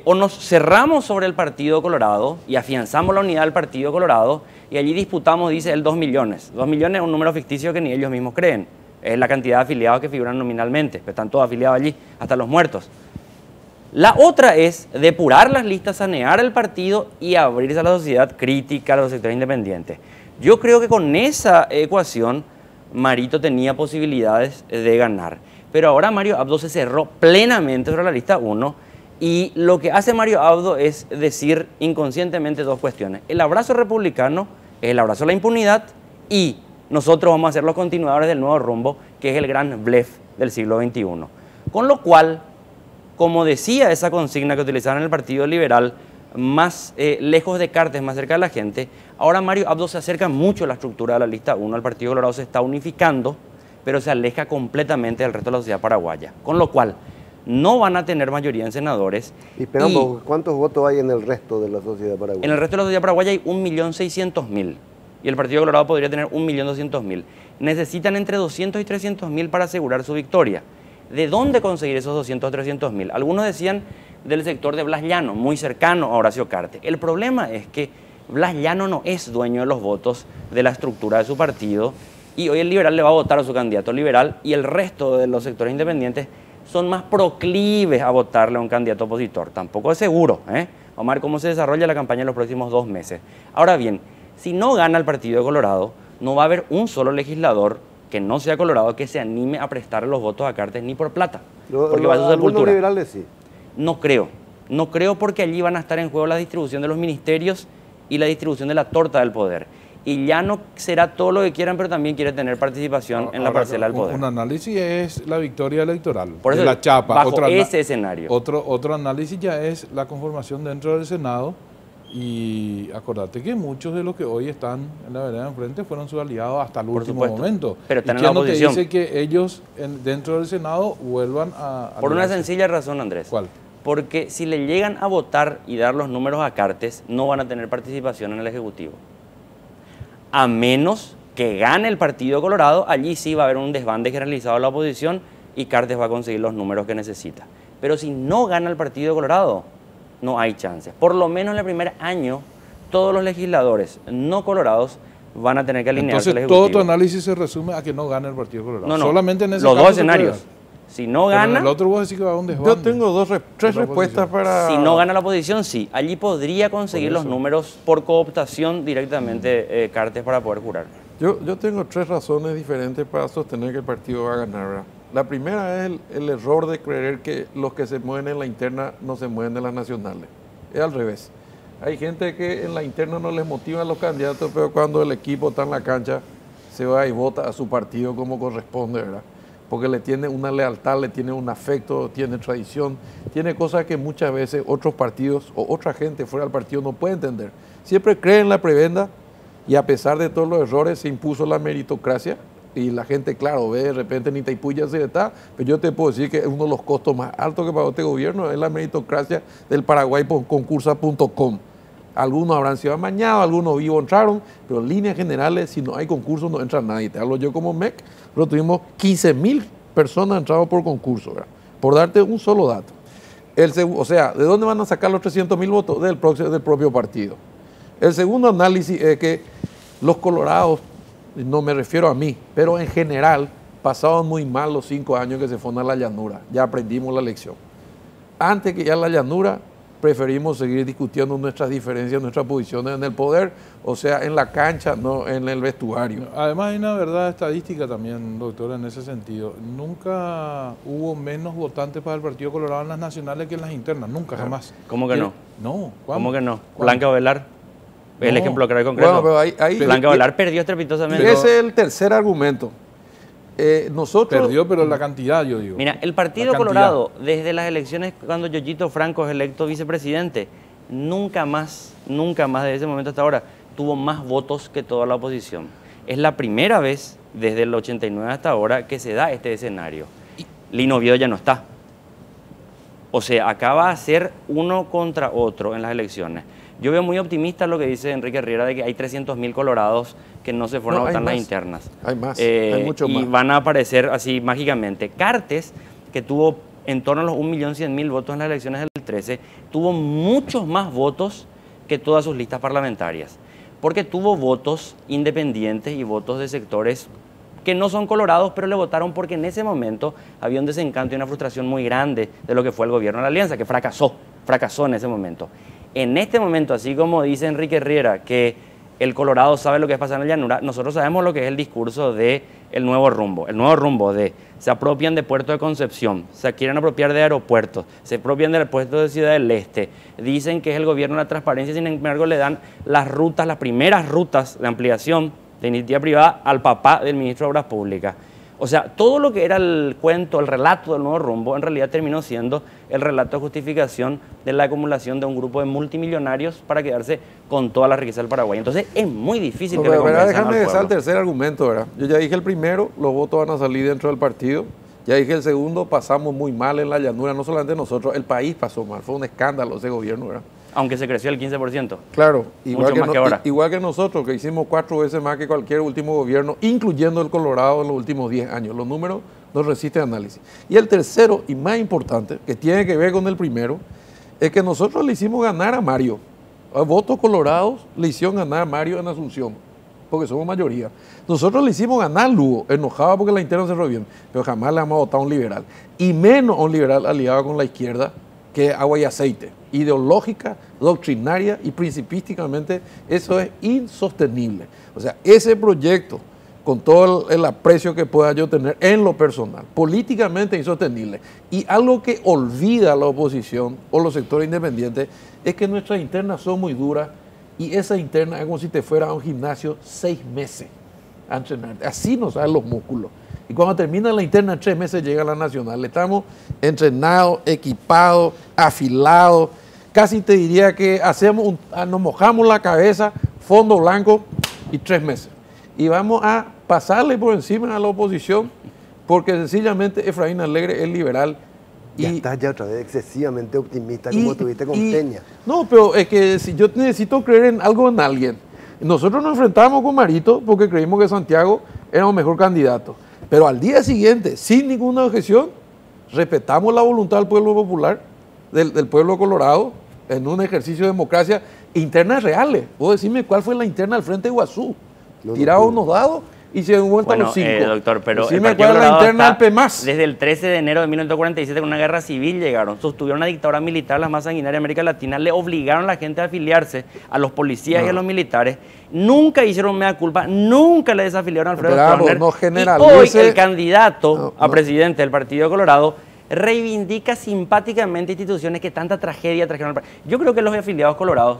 O nos cerramos sobre el Partido Colorado y afianzamos la unidad del Partido Colorado y allí disputamos, dice él, 2 millones. 2 millones es un número ficticio que ni ellos mismos creen. Es la cantidad de afiliados que figuran nominalmente, pero están todos afiliados allí, hasta los muertos. La otra es depurar las listas, sanear el partido y abrirse a la sociedad crítica, a los sectores independientes. Yo creo que con esa ecuación Marito tenía posibilidades de ganar. Pero ahora Mario Abdo se cerró plenamente sobre la lista 1 y lo que hace Mario Abdo es decir inconscientemente dos cuestiones. El abrazo republicano es el abrazo a la impunidad y nosotros vamos a ser los continuadores del nuevo rumbo, que es el gran blef del siglo XXI. Con lo cual, como decía esa consigna que utilizaban en el Partido Liberal, más lejos de Cartes, más cerca de la gente, ahora Mario Abdo se acerca mucho a la estructura de la lista 1, el Partido Colorado se está unificando, pero se aleja completamente del resto de la sociedad paraguaya. Con lo cual, no van a tener mayoría en senadores. Y esperamos, ¿cuántos votos hay en el resto de la sociedad paraguaya? En el resto de la sociedad paraguaya hay 1.600.000 y el Partido Colorado podría tener 1.200.000. Necesitan entre 200 y 300.000 para asegurar su victoria. ¿De dónde conseguir esos 200 o 300.000? Algunos decían del sector de Blas Llano, muy cercano a Horacio Cartes. El problema es que Blas Llano no es dueño de los votos de la estructura de su partido y hoy el liberal le va a votar a su candidato liberal y el resto de los sectores independientes son más proclives a votarle a un candidato opositor. Tampoco es seguro, Vamos a ver cómo se desarrolla la campaña en los próximos 2 meses. Ahora bien, si no gana el Partido Colorado, no va a haber un solo legislador que no sea colorado que se anime a prestarle los votos a Cartes ni por plata, porque va a su sepultura. ¿Algunos liberales sí? No creo porque allí van a estar en juego la distribución de los ministerios y la distribución de la torta del poder. Y ya no será todo lo que quieran, pero también quiere tener participación en la parcela del poder. Un análisis es la victoria electoral, por eso, de la chapa. Bajo ese escenario. Otro análisis ya es la conformación dentro del Senado. Y acordate que muchos de los que hoy están en la vereda de enfrente fueron sus aliados hasta el último momento. Pero están ¿Y en la quién no oposición? te dice que ellos dentro del Senado vuelvan a Por una aliarse? sencilla razón, Andrés. ¿Cuál? Porque si le llegan a votar y dar los números a Cartes, no van a tener participación en el Ejecutivo. A menos que gane el Partido Colorado, allí sí va a haber un desbande generalizado de la oposición y Cartes va a conseguir los números que necesita. Pero si no gana el Partido Colorado, no hay chance. Por lo menos en el primer año, todos los legisladores no colorados van a tener que alinearse al Entonces Ejecutivo. todo tu análisis se resume a que no gane el Partido Colorado. No, solamente en ese los caso dos se escenarios. puede. Si no Pero en gana, el otro vos decís que va a un desbande. Yo tengo tres respuestas para... si no gana la oposición, sí. Allí podría conseguir Por los eso. números por cooptación directamente Cartes para poder jurar. Yo tengo 3 razones diferentes para sostener que el partido va a ganar, ¿verdad? La primera es el error de creer que los que se mueven en la interna no se mueven en las nacionales. Es al revés. Hay gente que en la interna no les motiva a los candidatos, pero cuando el equipo está en la cancha, se va y vota a su partido como corresponde, ¿verdad? Porque le tiene una lealtad, le tiene un afecto, tiene tradición, tiene cosas que muchas veces otros partidos o otra gente fuera del partido no puede entender. Siempre cree en la prebenda y a pesar de todos los errores se impuso la meritocracia y la gente, claro, ve de repente en Itaipú ya se está, pero yo te puedo decir que uno de los costos más altos que pagó este gobierno es la meritocracia del Paraguay por concursa.com. Algunos habrán sido amañados, algunos vivos entraron, pero en líneas generales, si no hay concurso, no entra nadie. Te hablo yo como MEC, nosotros tuvimos 15.000 personas entradas por concurso, ¿verdad? Por darte un solo dato. O sea, ¿de dónde van a sacar los 300.000 votos? Del propio partido. El segundo análisis es que los colorados, no me refiero a mí, pero en general, pasaban muy mal los 5 años que se fue a la llanura. Ya aprendimos la lección. Antes que ya la llanura, preferimos seguir discutiendo nuestras diferencias, nuestras posiciones en el poder, o sea, en la cancha, no en el vestuario. Además hay una verdad estadística también, doctor, en ese sentido. Nunca hubo menos votantes para el Partido Colorado en las nacionales que en las internas, nunca, jamás. ¿Cómo que no? No. ¿Cómo que no? ¿Cuándo? Blanca Ovelar, el No. ejemplo claro y concreto. Bueno, pero Blanca Ovelar perdió estrepitosamente. Ese es el tercer argumento. Nosotros... Perdió, pero la cantidad, yo digo. Mira, el Partido La cantidad. Colorado, desde las elecciones cuando Yoyito Franco es electo vicepresidente, nunca más desde ese momento hasta ahora, tuvo más votos que toda la oposición. Es la primera vez desde el 89 hasta ahora que se da este escenario. Lino Oviedo ya no está. O sea, acá va a ser uno contra otro en las elecciones. Yo veo muy optimista lo que dice Enrique Riera de que hay 300.000 colorados que no se fueron a votar en las internas. Hay más, hay mucho más. Y van a aparecer así mágicamente. Cartes, que tuvo en torno a los 1.100.000 votos en las elecciones del 13, tuvo muchos más votos que todas sus listas parlamentarias. Porque tuvo votos independientes y votos de sectores que no son colorados, pero le votaron porque en ese momento había un desencanto y una frustración muy grande de lo que fue el gobierno de la Alianza, que fracasó en ese momento. En este momento, así como dice Enrique Riera, que el Colorado sabe lo que es pasar en la llanura, nosotros sabemos lo que es el discurso del nuevo rumbo. El nuevo rumbo de se apropian de Puerto de Concepción, se quieren apropiar de aeropuertos, se apropian del puerto de Ciudad del Este, dicen que es el gobierno de la transparencia, sin embargo le dan las rutas, las primeras rutas de ampliación de iniciativa privada al papá del ministro de Obras Públicas. O sea, todo lo que era el cuento, el relato del nuevo rumbo, en realidad terminó siendo el relato de justificación de la acumulación de un grupo de multimillonarios para quedarse con toda la riqueza del Paraguay. Entonces, es muy difícil que le convenzan al déjame pueblo. empezar el tercer argumento, ¿verdad? Yo ya dije el primero, los votos van a salir dentro del partido. Ya dije el segundo, pasamos muy mal en la llanura, no solamente nosotros, el país pasó mal, fue un escándalo ese gobierno, ¿verdad? Aunque se creció el 15%. Claro, Mucho más que ahora. igual que nosotros, que hicimos 4 veces más que cualquier último gobierno, incluyendo el Colorado en los últimos 10 años. Los números no resisten análisis. Y el tercero, y más importante, que tiene que ver con el primero, es que nosotros le hicimos ganar a Mario. A votos colorados le hicieron ganar a Mario en Asunción, porque somos mayoría. Nosotros le hicimos ganar a Lugo, enojado porque la interna se cerró bien, pero jamás le vamos a votar a un liberal. Y menos a un liberal aliado con la izquierda, que agua y aceite. Ideológica, doctrinaria y principísticamente eso es insostenible. O sea, ese proyecto, con todo el aprecio que pueda yo tener en lo personal, políticamente insostenible, y algo que olvida la oposición o los sectores independientes, es que nuestras internas son muy duras y esa interna es como si te fuera a un gimnasio 6 meses a entrenar. Así nos salen los músculos. Y cuando termina la interna, en 3 meses llega la nacional. Estamos entrenados, equipados, afilados. Casi te diría que nos mojamos la cabeza, fondo blanco y 3 meses. Y vamos a pasarle por encima a la oposición porque sencillamente Efraín Alegre es liberal. Ya estás ya otra vez excesivamente optimista como tuviste con Peña. No, pero es que si yo necesito creer en algo en alguien. Nosotros nos enfrentamos con Marito porque creímos que Santiago era un mejor candidato. Pero al día siguiente, sin ninguna objeción, respetamos la voluntad del pueblo popular, del pueblo colorado, en un ejercicio de democracia internas reales. Vos decime cuál fue la interna al Frente de Iguazú. Tirado unos dados y se han vuelto a Bueno, los 5. doctor, pero el Decime Partido cuál es la Colorado interna del está PEMAS. desde el 13 de enero de 1947 con una guerra civil llegaron, sostuvieron una dictadura militar, la más sanguinaria de América Latina, le obligaron a la gente a afiliarse, a los policías y a los militares, nunca hicieron mea culpa, nunca le desafiliaron a Alfredo Bravo, Stroessner, no y generalice. hoy el candidato No, a no. presidente del Partido Colorado reivindica simpáticamente instituciones que tanta tragedia trajeron al país. Yo creo que los afiliados colorados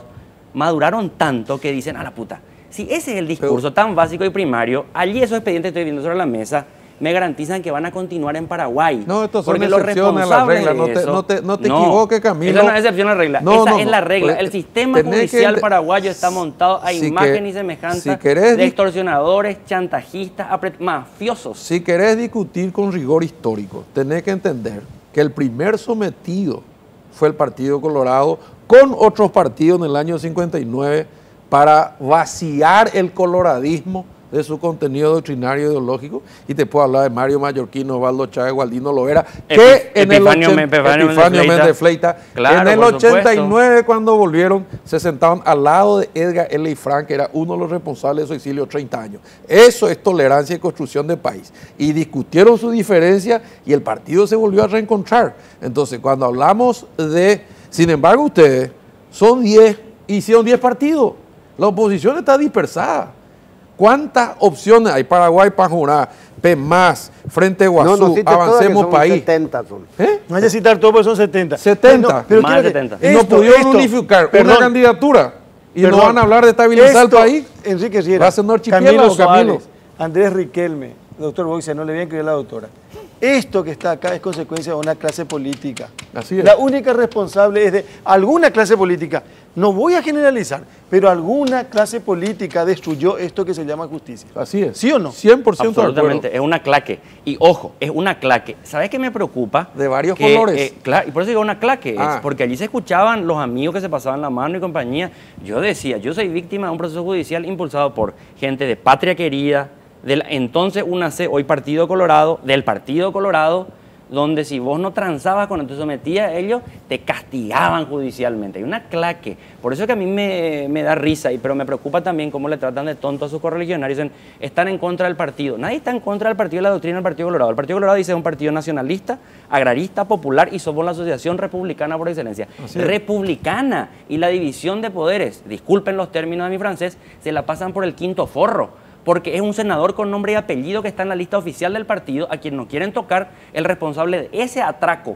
maduraron tanto que dicen, a la puta, si ese es el discurso tan básico y primario, allí esos expedientes que estoy viendo sobre la mesa me garantizan que van a continuar en Paraguay. No, estos son porque los excepciones a la responsables regla, de eso- no te equivoques, Camilo. Esa no es excepción a la regla, No, esa no, es no. la regla. Pues, El sistema tenés que judicial ente- paraguayo está montado a Si imagen que- y semejanza si querés de di- extorsionadores, chantajistas, mafiosos. Si querés discutir con rigor histórico, tenés que entender que el primer sometido fue el Partido Colorado con otros partidos en el año 59 para vaciar el coloradismo de su contenido doctrinario ideológico, y te puedo hablar de Mario Mallorquín, Osvaldo Chávez, Gualdino Lovera, que en el Epifanio 80 Epifanio Méndez Fleita, Claro, en el por supuesto. 89 cuando volvieron, se sentaron al lado de Edgar L. Frank, que era uno de los responsables de su exilio 30 años. Eso es tolerancia y construcción de país. Y discutieron su diferencia y el partido se volvió a reencontrar. Entonces, cuando hablamos de... Sin embargo, ustedes son 10, hicieron 10 partidos. La oposición está dispersada. ¿Cuántas opciones hay? Paraguay, Pajurá, PEMAS, Frente Guazú, cite todas, que Avancemos son País. 70 son. ¿Eh? No hay que citar todo porque son 70. 70. Pero Más quiero de que- 70. Y no pudieron unificar una perdón, candidatura. Y perdón. no van a hablar de estabilizar Esto, el país. Enrique Riera, Va a ser un archipiélago, Camilo Camilo. Suárez, Andrés Riquelme, doctor Boixia, no le voy a incluir a la doctora. Esto que está acá es consecuencia de una clase política. Así es. La única responsable es de alguna clase política. No voy a generalizar, pero alguna clase política destruyó esto que se llama justicia. Así es. ¿Sí o no? 100% de acuerdo. Absolutamente, es una claque. Y ojo, es una claque. ¿Sabes qué me preocupa? De varios colores. Claro, y por eso digo una claque, Ah. es porque allí se escuchaban los amigos que se pasaban la mano y compañía. Yo decía, yo soy víctima de un proceso judicial impulsado por gente de Patria Querida, del entonces UNAC, hoy Partido Colorado, del Partido Colorado, donde si vos no transabas cuando te sometías a ellos, te castigaban judicialmente. Hay una claque. Por eso es que a mí me da risa, pero me preocupa también cómo le tratan de tonto a sus correligionarios. Están en contra del partido. Nadie está en contra del partido y la doctrina del Partido Colorado. El Partido Colorado dice es un partido nacionalista, agrarista, popular, y somos la asociación republicana por excelencia. Así es. Republicana. Y la división de poderes, disculpen los términos de mi francés, se la pasan por el quinto forro. Porque es un senador con nombre y apellido que está en la lista oficial del partido, a quien no quieren tocar, el responsable de ese atraco.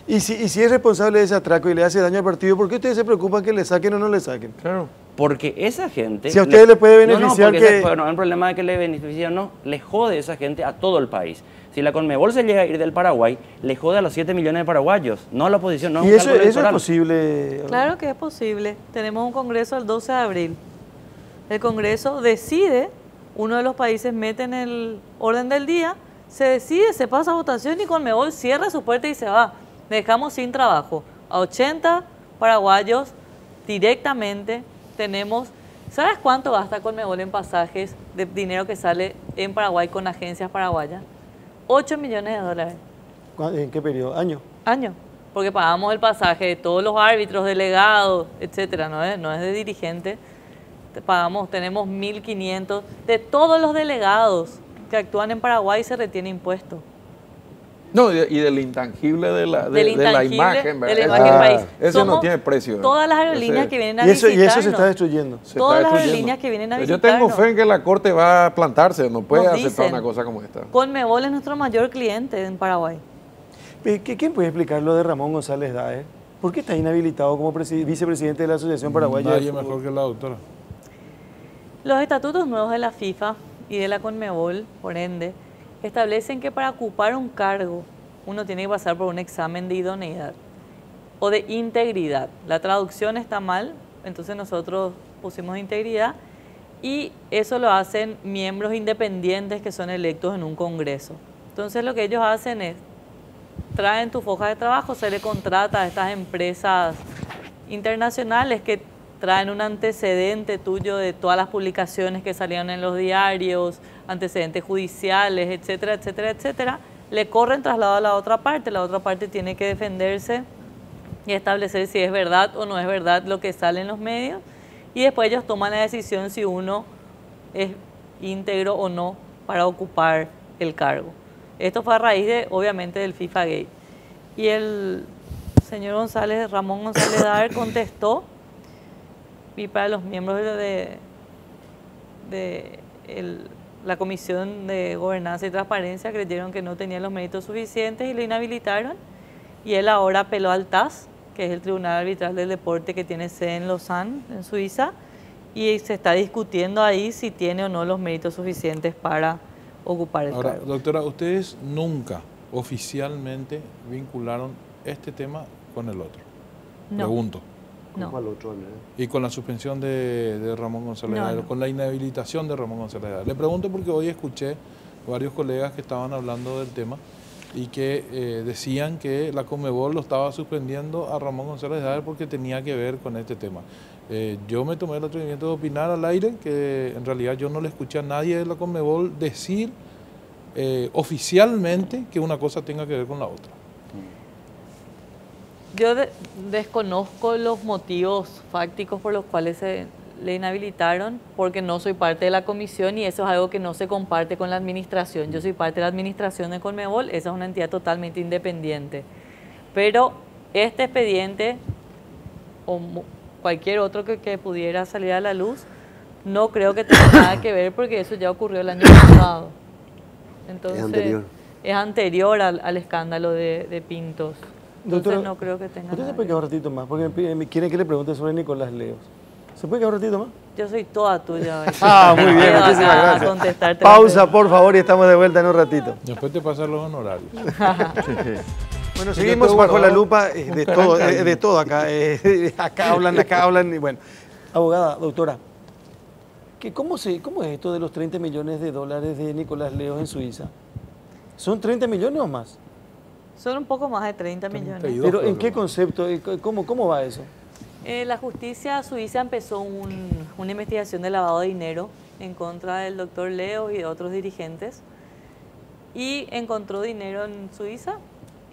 Y si es responsable de ese atraco y le hace daño al partido, ¿por qué ustedes se preocupan que le saquen o no le saquen? Claro. Porque esa gente... Si a ustedes les puede beneficiar no, que- no hay problema de que le beneficie o no, le jode esa gente a todo el país. Si la Conmebol se llega a ir del Paraguay, le jode a los 7 millones de paraguayos, no a la oposición, no Y es un eso cálculo es electoral. posible. Claro que es posible. Tenemos un congreso el 12 de abril. El congreso decide, uno de los países mete en el orden del día, se decide, se pasa a votación y Conmebol cierra su puerta y se va. Dejamos sin trabajo a 80 paraguayos directamente. Tenemos, ¿sabes cuánto gasta Conmebol en pasajes de dinero que sale en Paraguay con agencias paraguayas? 8 millones de dólares. ¿En qué periodo? ¿Año? Año, porque pagamos el pasaje de todos los árbitros, delegados, etcétera, no es de dirigente. Tenemos 1.500 de todos los delegados que actúan en Paraguay, se retiene impuesto. No, y del intangible de la Del imagen, ¿verdad? de la imagen del país. Ese no Somos tiene precio. Todas las aerolíneas Ese- que vienen a Y eso se visitarnos. está destruyendo. se todas está las destruyendo. aerolíneas que vienen a Yo tengo visitarnos. fe en que la Corte va a plantarse, no puede Nos aceptar dicen. una cosa como esta. Conmebol es nuestro mayor cliente en Paraguay. ¿Quién puede explicar lo de Ramón González Daer? ¿Por qué está inhabilitado como vicepresidente de la Asociación Paraguaya de Nadie Fútbol? mejor que la doctora. Los estatutos nuevos de la FIFA y de la Conmebol, por ende, establecen que para ocupar un cargo uno tiene que pasar por un examen de idoneidad o de integridad. La traducción está mal, entonces nosotros pusimos integridad y eso lo hacen miembros independientes que son electos en un congreso. Entonces lo que ellos hacen es, traen tu hoja de trabajo, se le contrata a estas empresas internacionales que traen un antecedente tuyo de todas las publicaciones que salieron en los diarios, antecedentes judiciales, etcétera, etcétera, etcétera. Le corren traslado a la otra parte tiene que defenderse y establecer si es verdad o no es verdad lo que sale en los medios y después ellos toman la decisión si uno es íntegro o no para ocupar el cargo. Esto fue a raíz de, obviamente, del FIFA Gate. Y el señor Ramón González Daer contestó, y para los miembros de la Comisión de Gobernanza y Transparencia creyeron que no tenía los méritos suficientes y lo inhabilitaron. Y él ahora apeló al TAS, que es el Tribunal Arbitral del Deporte que tiene sede en Lausanne, en Suiza, y se está discutiendo ahí si tiene o no los méritos suficientes para ocupar el cargo. Doctora, ustedes nunca oficialmente vincularon este tema con el otro. No. Pregunto. ¿Cómo No. al otro, no? Y con la suspensión de Ramón González No, Daer, no. con la inhabilitación de Ramón González Daer. Le pregunto porque hoy escuché varios colegas que estaban hablando del tema y que decían que la Conmebol lo estaba suspendiendo a Ramón González Daer porque tenía que ver con este tema. Yo me tomé el atrevimiento de opinar al aire que en realidad yo no le escuché a nadie de la Conmebol decir oficialmente que una cosa tenga que ver con la otra. Yo desconozco los motivos fácticos por los cuales le inhabilitaron, porque no soy parte de la comisión y eso es algo que no se comparte con la administración. Yo soy parte de la administración de Conmebol, esa es una entidad totalmente independiente. Pero este expediente o cualquier otro que pudiera salir a la luz, no creo que tenga nada que ver porque eso ya ocurrió el año pasado. Entonces, es anterior al escándalo de Pintos. Entonces Doctora, no creo que tenga ¿usted se nada puede que quedar un ratito más? Porque me quieren que le pregunte sobre Nicolás Leos. ¿Se puede quedar un ratito más? Yo soy toda tuya hoy. Ah, muy bien, Quedo muchísimas acá a gracias. contestarte Pausa, por favor, y estamos de vuelta en un ratito. Después te pasan los honorarios. Bueno, seguimos bajo la lupa de todo acá. Acá hablan y bueno. Abogada, doctora, ¿cómo es esto de los 30 millones de dólares de Nicolás Leos en Suiza? ¿Son 30 millones o más? Son un poco más de 30 millones. 32. ¿Pero en qué concepto? ¿Cómo va eso? La justicia suiza empezó una investigación de lavado de dinero en contra del doctor Leo y de otros dirigentes y encontró dinero en Suiza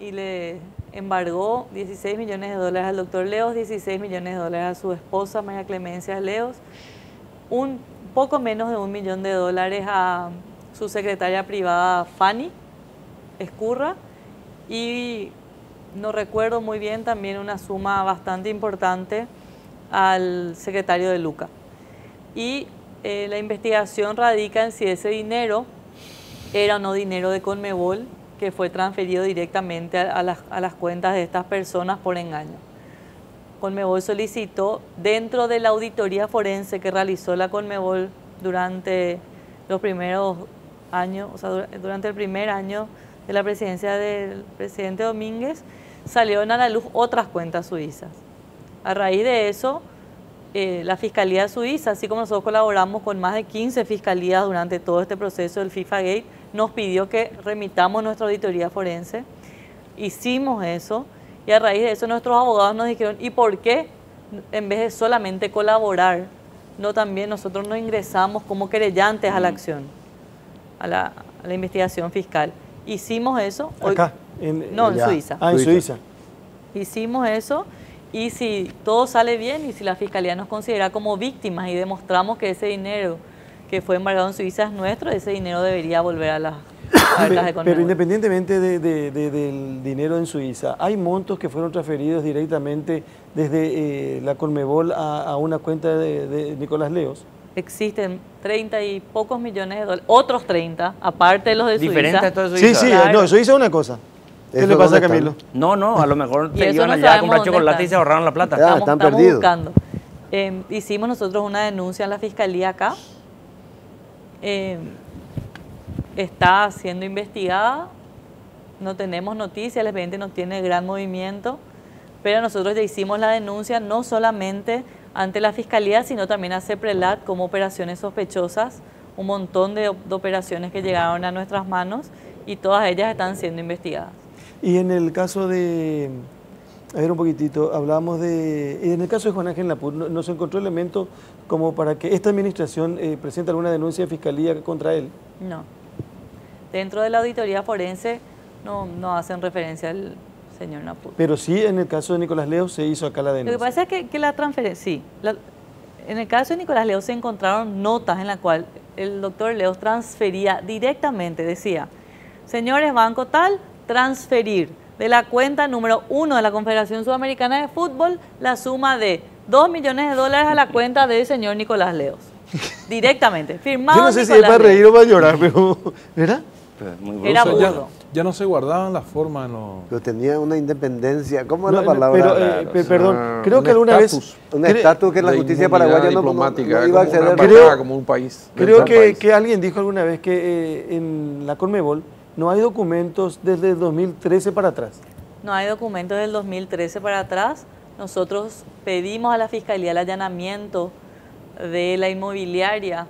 y le embargó 16 millones de dólares al doctor Leos, 16 millones de dólares a su esposa María Clemencia Leos, un poco menos de $1 millón a su secretaria privada Fanny Escurra y no recuerdo muy bien también una suma bastante importante al secretario de Luca. Y la investigación radica en si ese dinero era o no dinero de Conmebol que fue transferido directamente a las cuentas de estas personas por engaño. Conmebol solicitó, dentro de la auditoría forense que realizó la Conmebol durante los primeros años, o sea, durante el primer año de la presidencia del presidente Domínguez, salieron a la luz otras cuentas suizas. A raíz de eso, la Fiscalía Suiza, así como nosotros colaboramos con más de 15 fiscalías durante todo este proceso del FIFA Gate, nos pidió que remitamos nuestra auditoría forense. Hicimos eso y a raíz de eso nuestros abogados nos dijeron, ¿y por qué en vez de solamente colaborar, no también nosotros nos ingresamos como querellantes a la acción, a la investigación fiscal? Hicimos eso. ¿Acá? En Suiza. Ah, en Suiza. Hicimos eso y si todo sale bien y si la Fiscalía nos considera como víctimas y demostramos que ese dinero que fue embargado en Suiza es nuestro, ese dinero debería volver a las arcas de Conmebol. Pero independientemente del dinero en Suiza, ¿hay montos que fueron transferidos directamente desde la Conmebol a una cuenta de Nicolás Leos? Existen 30 y pocos millones de dólares, otros 30, aparte de los de Suiza. Diferente a todo de Sí, Suiza. sí, Claro. no, Suiza es una cosa. ¿Qué ¿Eso le pasa a dónde Camilo? están? No, a lo mejor Y te eso iban no allá a sabemos comprar dónde chocolate y están. se ahorraron la plata. Ah, están Estamos perdidos. buscando. Hicimos nosotros una denuncia en la Fiscalía acá. Está siendo investigada. No tenemos noticias, el expediente no tiene gran movimiento, pero nosotros ya hicimos la denuncia no solamente ante la Fiscalía, sino también a CEPRELAT como operaciones sospechosas, un montón de operaciones que llegaron a nuestras manos y todas ellas están siendo investigadas. Y en el caso de, a ver un poquitito, hablamos de, en el caso de Juan Ángel Napur, ¿no se encontró elementos como para que esta administración presente alguna denuncia de fiscalía contra él? No. Dentro de la auditoría forense no hacen referencia al señor Napur. Pero sí, en el caso de Nicolás Leos se hizo acá la Lo denuncia. que pasa es que la transferencia, sí, en el caso de Nicolás Leos se encontraron notas en la cual el doctor Leos transfería directamente, decía, señores, banco tal, transferir de la cuenta número 1 de la Confederación Sudamericana de Fútbol la suma de $2 millones a la cuenta del señor Nicolás Leos. Directamente, firmado. Yo no sé si es para reír o para llorar, pero ¿verdad? Muy Era bruto. burdo. Ya no se guardaban las formas en los... Pero tenía una independencia. ¿Cómo es No, la palabra? perdón, creo un que alguna vez... estatus Un estatus que la de justicia inmunidad paraguaya no diplomática, iba a como una acceder. embajada, como un país. Creo dentro del país. que alguien dijo alguna vez que en la Conmebol no hay documentos desde 2013 para atrás. No hay documentos del 2013 para atrás. Nosotros pedimos a la Fiscalía el allanamiento de la inmobiliaria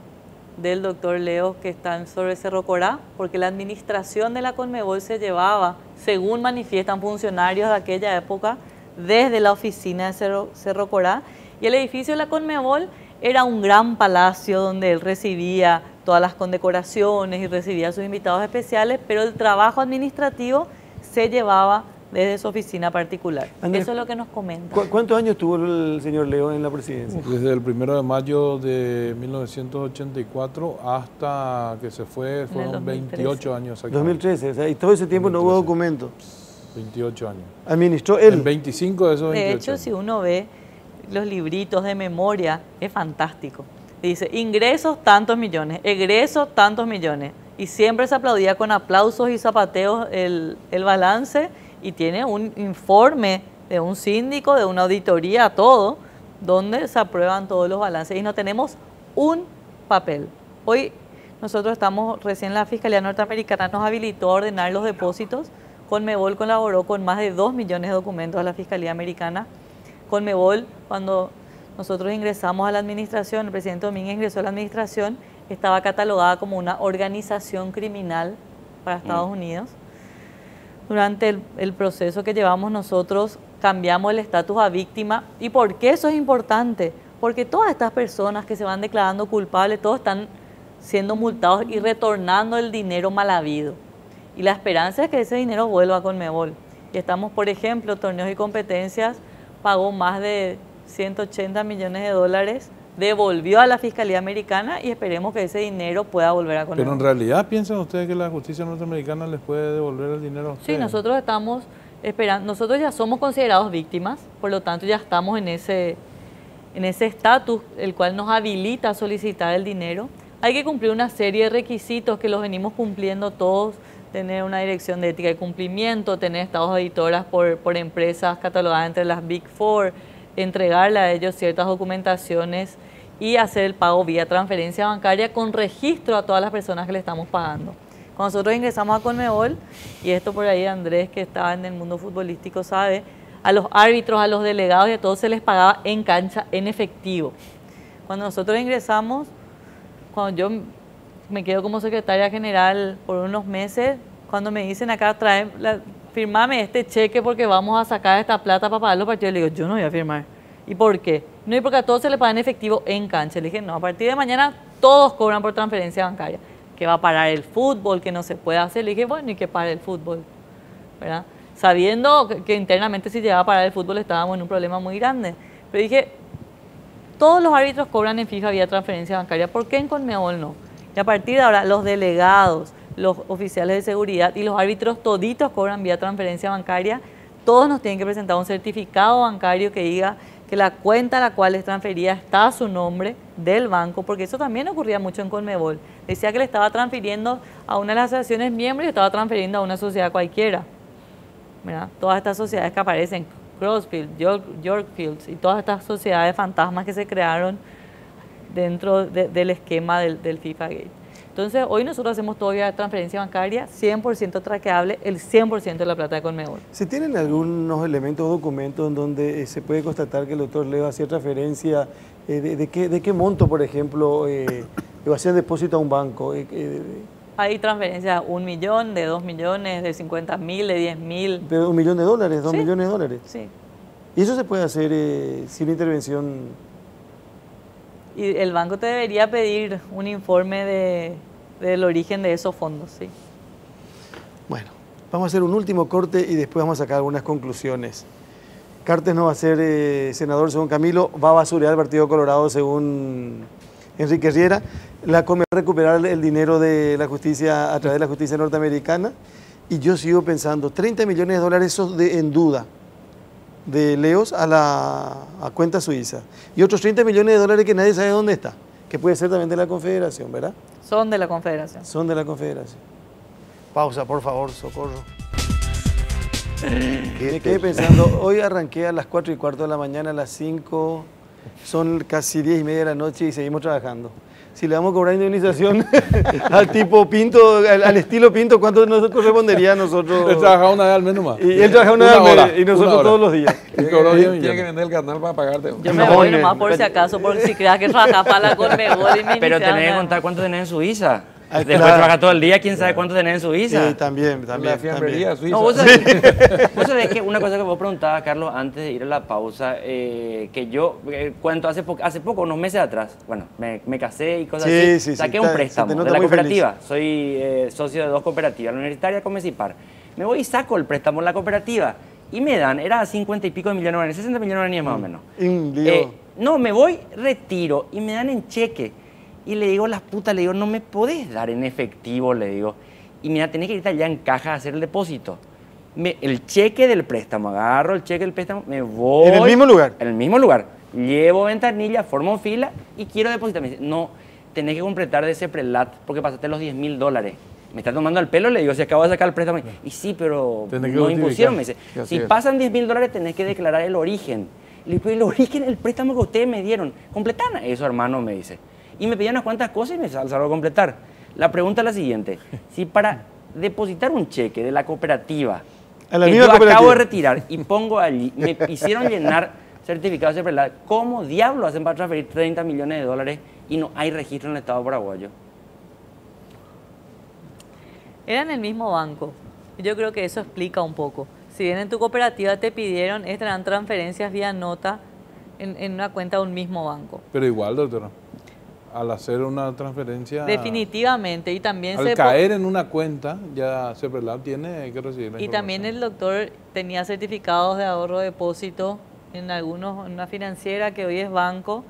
del doctor Leo que está sobre Cerro Corá, porque la administración de la Conmebol se llevaba, según manifiestan funcionarios de aquella época, desde la oficina de Cerro Corá, y el edificio de la Conmebol era un gran palacio donde él recibía todas las condecoraciones y recibía a sus invitados especiales, pero el trabajo administrativo se llevaba desde su oficina particular. Andrés, eso es lo que nos comenta. ¿Cuántos años tuvo el señor Leo en la presidencia? Desde el 1 de mayo de 1984 hasta que se fue, fueron 2013. 28 años exactamente. 2013, o sea, y todo ese tiempo no hubo 2013. documento. 28 años. Administró En él. 25 de esos 28 De hecho, años. si uno ve los libritos de memoria, es fantástico. Dice, ingresos tantos millones, egresos tantos millones. Y siempre se aplaudía con aplausos y zapateos el balance, y tiene un informe de un síndico, de una auditoría, todo, donde se aprueban todos los balances. Y no tenemos un papel. Hoy nosotros estamos, recién la Fiscalía Norteamericana nos habilitó a ordenar los depósitos. Conmebol colaboró con más de 2 millones de documentos a la Fiscalía Americana. Conmebol, cuando nosotros ingresamos a la administración, el presidente Domínguez ingresó a la administración, estaba catalogada como una organización criminal para Estados Unidos. Durante el proceso que llevamos nosotros, cambiamos el estatus a víctima. ¿Y por qué eso es importante? Porque todas estas personas que se van declarando culpables, todos están siendo multados y retornando el dinero mal habido. Y la esperanza es que ese dinero vuelva a Conmebol. Y estamos, por ejemplo, Torneos y Competencias pagó más de 180 millones de dólares, devolvió a la Fiscalía Americana y esperemos que ese dinero pueda volver a Conmebol. Pero en realidad, ¿piensan ustedes que la justicia norteamericana les puede devolver el dinero a ustedes? Sí, nosotros estamos esperando, nosotros ya somos considerados víctimas, por lo tanto ya estamos en ese estatus, el cual nos habilita a solicitar el dinero. Hay que cumplir una serie de requisitos que los venimos cumpliendo todos, tener una dirección de ética y cumplimiento, tener estados auditoras por empresas catalogadas entre las Big Four, entregarle a ellos ciertas documentaciones y hacer el pago vía transferencia bancaria con registro a todas las personas que le estamos pagando. Cuando nosotros ingresamos a Conmebol, y esto por ahí Andrés, que está en el mundo futbolístico, sabe, a los árbitros, a los delegados y a todos se les pagaba en cancha, en efectivo. Cuando nosotros ingresamos, cuando yo me quedo como secretaria general por unos meses, cuando me dicen acá, firmame este cheque porque vamos a sacar esta plata para pagar los partidos, le digo, yo no voy a firmar. ¿Y por qué? No, y porque a todos se les paga en efectivo en cancha. Le dije, no, a partir de mañana todos cobran por transferencia bancaria. Que va a parar el fútbol, que no se puede hacer. Le dije, bueno, y que pare el fútbol, ¿verdad? Sabiendo que internamente si llegaba a parar el fútbol estábamos en un problema muy grande. Pero dije, todos los árbitros cobran en FIFA vía transferencia bancaria, ¿por qué en Conmebol no? Y a partir de ahora los delegados, los oficiales de seguridad y los árbitros toditos cobran vía transferencia bancaria. Todos nos tienen que presentar un certificado bancario que diga que la cuenta a la cual les transfería está a su nombre del banco, porque eso también ocurría mucho en Conmebol. Decía que le estaba transfiriendo a una de las asociaciones miembros y estaba transfiriendo a una sociedad cualquiera. ¿Verdad? Todas estas sociedades que aparecen, Crossfield, Yorkfields y todas estas sociedades fantasmas que se crearon dentro del esquema del FIFA Gate. Entonces, hoy nosotros hacemos todo vía transferencia bancaria, 100% traqueable, el 100% de la plata de Conmebol. ¿Se tienen algunos elementos o documentos en donde se puede constatar que el doctor Leo hacía transferencia? ¿De qué monto, por ejemplo, hacía depósito a un banco? Hay transferencias de 1 millón, de 2 millones, de 50.000, de 10.000. ¿De $1 millón, 2 Sí. millones de dólares? Sí. ¿Y eso se puede hacer sin intervención? Y el banco te debería pedir un informe del origen de esos fondos, sí. Bueno, vamos a hacer un último corte y después vamos a sacar algunas conclusiones. Cartes no va a ser senador según Camilo, va a basurear el Partido Colorado según Enrique Riera, la Conmebol recuperar el dinero de la justicia a través de la justicia norteamericana, y yo sigo pensando, 30 millones de dólares esos en duda de Leos a cuenta suiza, y otros 30 millones de dólares que nadie sabe dónde está, que puede ser también de la Confederación, ¿verdad? Son de la Confederación. Son de la Confederación. Pausa, por favor, socorro. Me quedé pensando, hoy arranqué a las 4:15 de la mañana, a las 5, son casi 10:30 de la noche y seguimos trabajando. Si le vamos a cobrar indemnización al tipo Pinto, al estilo Pinto, ¿cuánto nos correspondería a nosotros? Él trabaja una vez al menos más. Y él trabaja una vez al mes, y nosotros todos los días. Tiene que vender el canal para pagarte. Yo me voy nomás por si acaso, por si creas que trabajas para la Conmebol y me Pero inician tenés que a- contar cuánto tenés en Suiza. Ah, Después claro. trabajas todo el día, quién sabe cuánto tenés en Suiza. Sí, también. La fiambrería suiza. No, vos sabés que una cosa que vos preguntabas, Carlos, antes de ir a la pausa, que yo cuento hace poco, unos meses atrás, bueno, me casé y cosas Sí, así, sí, saqué sí, un se te préstamo nota de la muy cooperativa. Soy socio de 2 cooperativas, la universitaria con Mesipar. Me voy y saco el préstamo en la cooperativa y me dan, era 50 y pico de millones de guaraníes, 60 millones de guaraníes más o menos. Un lío. No, me voy, retiro y me dan en cheque. Y le digo, las putas, le digo, no me podés dar en efectivo, le digo. Y mira, tenés que irte allá en caja a hacer el depósito. El cheque del préstamo, agarro el cheque del préstamo, me voy. ¿En el mismo lugar? En el mismo lugar. Llevo ventanilla, formo fila y quiero depositar. Me dice, no, tenés que completar de ese prelat porque pasaste los $10.000. Me está tomando el pelo, le digo, si acabo de sacar el préstamo. Y sí, pero Tenés que no justificar. impusieron, me dice. Así Si es. pasan $10.000, tenés que declarar el origen. Le digo, el origen, el préstamo que ustedes me dieron. Completan eso, hermano, me dice. Y me pedían unas cuantas cosas y me salgo a completar. La pregunta es la siguiente. Si para depositar un cheque de la cooperativa, A la que misma yo cooperativa. acabo de retirar y pongo allí, me hicieron llenar certificados de prelat, ¿cómo diablo hacen para transferir 30 millones de dólares y no hay registro en el Estado paraguayo? Era en el mismo banco. Yo creo que eso explica un poco. Si bien en tu cooperativa te pidieron, eran transferencias vía nota en una cuenta de un mismo banco. Pero igual, doctora, al hacer una transferencia... Definitivamente. Y también Al caer en una cuenta, ya CEPRELAB tiene que recibir la Y también el doctor tenía certificados de ahorro depósito en una financiera que hoy es banco,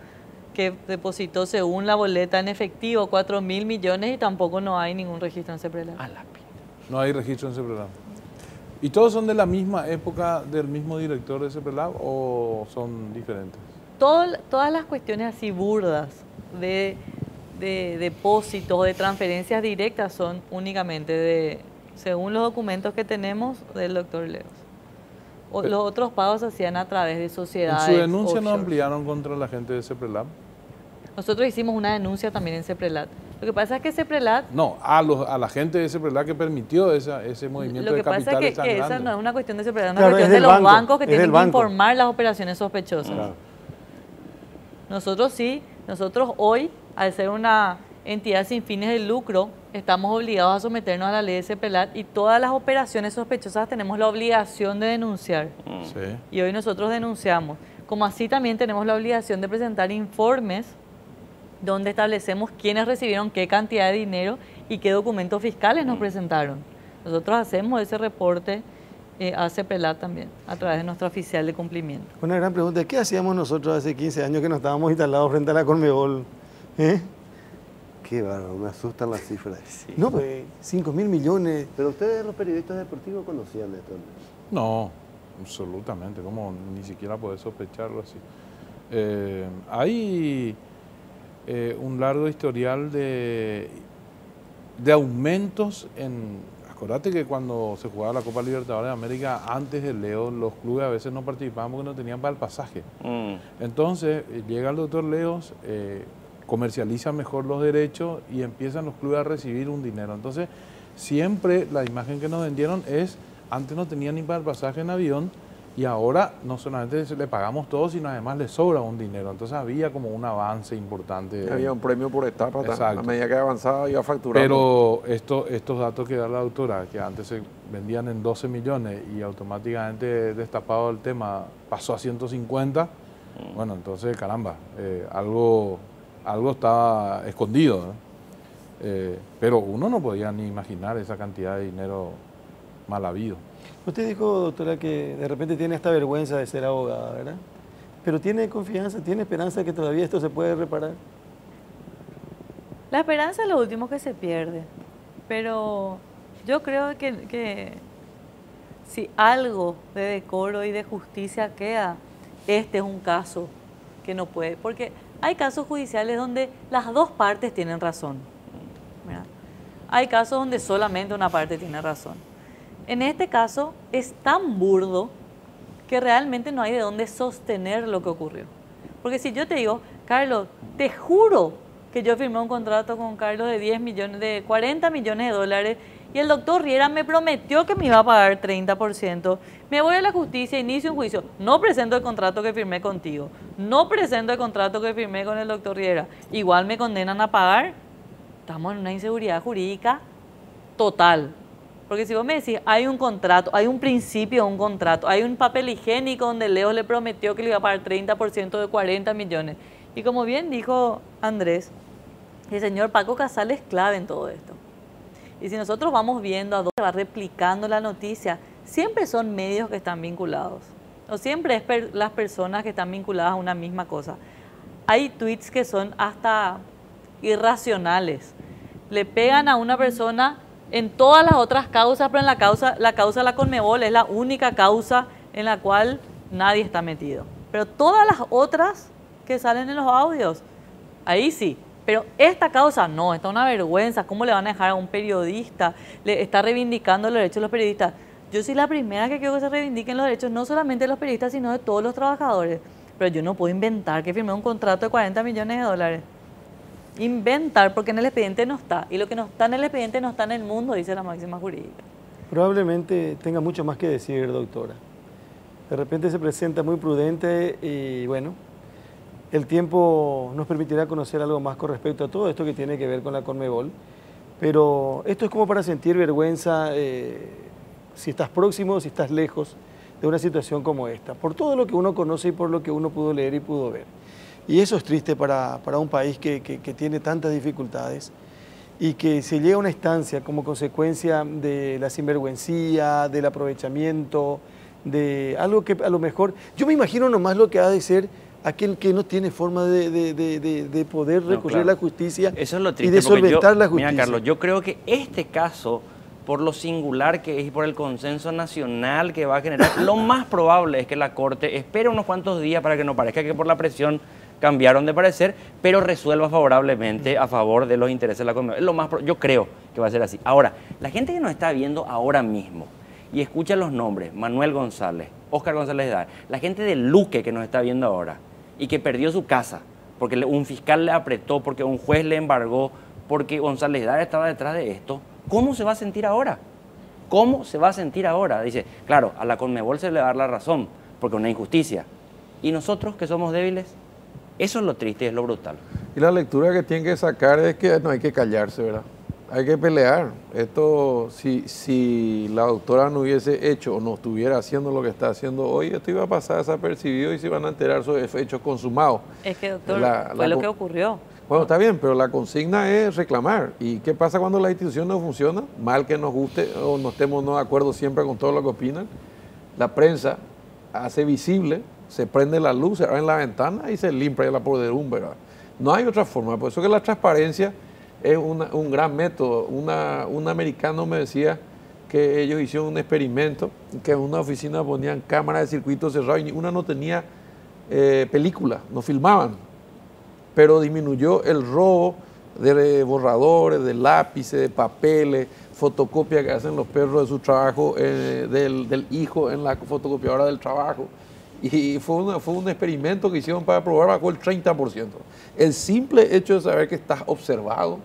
que depositó según la boleta en efectivo 4.000 millones y tampoco no hay ningún registro en CEPRELAB. A la pinta. No hay registro en CEPRELAB. ¿Y todos son de la misma época del mismo director de CEPRELAB o son diferentes? Todas las cuestiones así burdas de depósitos o de transferencias directas son únicamente según los documentos que tenemos, del doctor Leos. Los otros pagos se hacían a través de ¿En sociedades. su denuncia no offshore. ampliaron contra la gente de CEPRELAB? Nosotros hicimos una denuncia también en CEPRELAT. Lo que pasa es que CEPRELAT, No, a la gente de CEPRELAB que permitió ese movimiento lo de que pasa es capitales tan que esa grande. no es una cuestión de CEPRELAT, es una Claro, cuestión es de del los banco, bancos que es tienen del que banco. informar las operaciones sospechosas. Claro. Nosotros sí, nosotros hoy, al ser una entidad sin fines de lucro, estamos obligados a someternos a la ley de CEPRELAT y todas las operaciones sospechosas tenemos la obligación de denunciar. Sí. Y hoy nosotros denunciamos. Como así también tenemos la obligación de presentar informes donde establecemos quiénes recibieron qué cantidad de dinero y qué documentos fiscales nos presentaron. Nosotros hacemos ese reporte a CEPRELAT también, a través de nuestro oficial de cumplimiento. Una gran pregunta, ¿qué hacíamos nosotros hace 15 años que no estábamos instalados frente a la Conmebol? ¿Eh? Qué bárbaro, me asustan las cifras. No, pues 5.000 millones. Pero ustedes, los periodistas deportivos, conocían esto. No, absolutamente, como ni siquiera podés sospecharlo así. Hay un largo historial de aumentos en... Acordate que cuando se jugaba la Copa Libertadores de América, antes del Leo, los clubes a veces no participaban porque no tenían para el pasaje. Entonces, llega el doctor Leos, comercializa mejor los derechos y empiezan los clubes a recibir un dinero. Entonces, siempre la imagen que nos vendieron es, antes no tenían ni para el pasaje en avión y ahora no solamente le pagamos todo, sino además le sobra un dinero. Entonces había como un avance importante. Había un premio por etapa, Exacto. a medida que avanzaba iba facturando. Pero estos datos que da la doctora, que antes se vendían en 12 millones y automáticamente destapado el tema pasó a 150, bueno, entonces caramba, algo estaba escondido, ¿no? Pero uno no podía ni imaginar esa cantidad de dinero mal habido. Usted dijo, doctora, que de repente tiene esta vergüenza de ser abogada, ¿verdad? Pero tiene confianza, tiene esperanza que todavía esto se puede reparar. La esperanza es lo último que se pierde, pero yo creo que si algo de decoro y de justicia queda, este es un caso que no puede, porque hay casos judiciales donde las dos partes tienen razón, ¿verdad? Hay casos donde solamente una parte tiene razón. En este caso es tan burdo que realmente no hay de dónde sostener lo que ocurrió. Porque si yo te digo, Carlos, te juro que yo firmé un contrato con Carlos de 10 millones, de 40 millones de dólares, y el doctor Riera me prometió que me iba a pagar 30%, me voy a la justicia, inicio un juicio, no presento el contrato que firmé contigo, no presento el contrato que firmé con el doctor Riera, igual me condenan a pagar, estamos en una inseguridad jurídica total. Porque si vos me decís, hay un contrato, hay un principio de un contrato, hay un papel higiénico donde Leo le prometió que le iba a pagar 30% de 40 millones. Y como bien dijo Andrés, el señor Paco Casal es clave en todo esto. Y si nosotros vamos viendo a dónde va replicando la noticia, siempre son medios que están vinculados. O siempre es las personas que están vinculadas a una misma cosa. Hay tweets que son hasta irracionales. Le pegan a una persona en todas las otras causas, pero en la causa de la Conmebol es la única causa en la cual nadie está metido. Pero todas las otras que salen en los audios, ahí sí. Pero esta causa no, esta es una vergüenza. ¿Cómo le van a dejar a un periodista? Le está reivindicando los derechos de los periodistas. Yo soy la primera que quiero que se reivindiquen los derechos, no solamente de los periodistas, sino de todos los trabajadores. Pero yo no puedo inventar que firmé un contrato de 40 millones de dólares. Inventar, porque en el expediente no está. Y lo que no está en el expediente no está en el mundo, dice la máxima jurídica. Probablemente tenga mucho más que decir, doctora. De repente se presenta muy prudente y bueno, el tiempo nos permitirá conocer algo más con respecto a todo esto que tiene que ver con la Conmebol. Pero esto es como para sentir vergüenza si estás próximo o si estás lejos de una situación como esta, por todo lo que uno conoce y por lo que uno pudo leer y pudo ver. Y eso es triste para un país que tiene tantas dificultades y que se llega a una instancia como consecuencia de la sinvergüencía, del aprovechamiento, de algo que a lo mejor... Yo me imagino nomás lo que ha de ser aquel que no tiene forma de poder recurrir a la justicia. Eso es lo triste, y de solventar la justicia. Mira, Carlos, yo creo que este caso, por lo singular que es y por el consenso nacional que va a generar, lo más probable es que la Corte espere unos cuantos días para que no parezca que por la presión cambiaron de parecer, pero resuelva favorablemente a favor de los intereses de la Conmebol. Yo creo que va a ser así. Ahora, la gente que nos está viendo ahora mismo y escucha los nombres, Manuel González, Óscar González Dar, la gente de Luque que nos está viendo ahora y que perdió su casa porque un fiscal le apretó, porque un juez le embargó, porque González Dar estaba detrás de esto, ¿cómo se va a sentir ahora? ¿Cómo se va a sentir ahora? Dice, claro, a la Conmebol se le va a dar la razón, porque es una injusticia. ¿Y nosotros que somos débiles? Eso es lo triste y es lo brutal. Y la lectura que tienen que sacar es que no hay que callarse, ¿verdad? Hay que pelear. Esto, si la doctora no hubiese hecho o no estuviera haciendo lo que está haciendo hoy, esto iba a pasar desapercibido y se iban a enterar sobre hechos consumados. Es que, doctor, fue lo que ocurrió. Bueno, está bien, pero la consigna es reclamar. ¿Y qué pasa cuando la institución no funciona? Mal que nos guste o no estemos de acuerdo siempre con todo lo que opinan. La prensa hace visible, se prende la luz, se abre la ventana y se limpia la podredumbre. No hay otra forma. Por eso que la transparencia es un gran método. Un americano me decía que ellos hicieron un experimento, que en una oficina ponían cámaras de circuito cerrado y una no tenía película, no filmaban. Pero disminuyó el robo de borradores, de lápices, de papeles, fotocopias que hacen los perros de su trabajo, del hijo en la fotocopiadora del trabajo. Y fue un experimento que hicieron para probar, bajó el 30%. El simple hecho de saber que estás observado,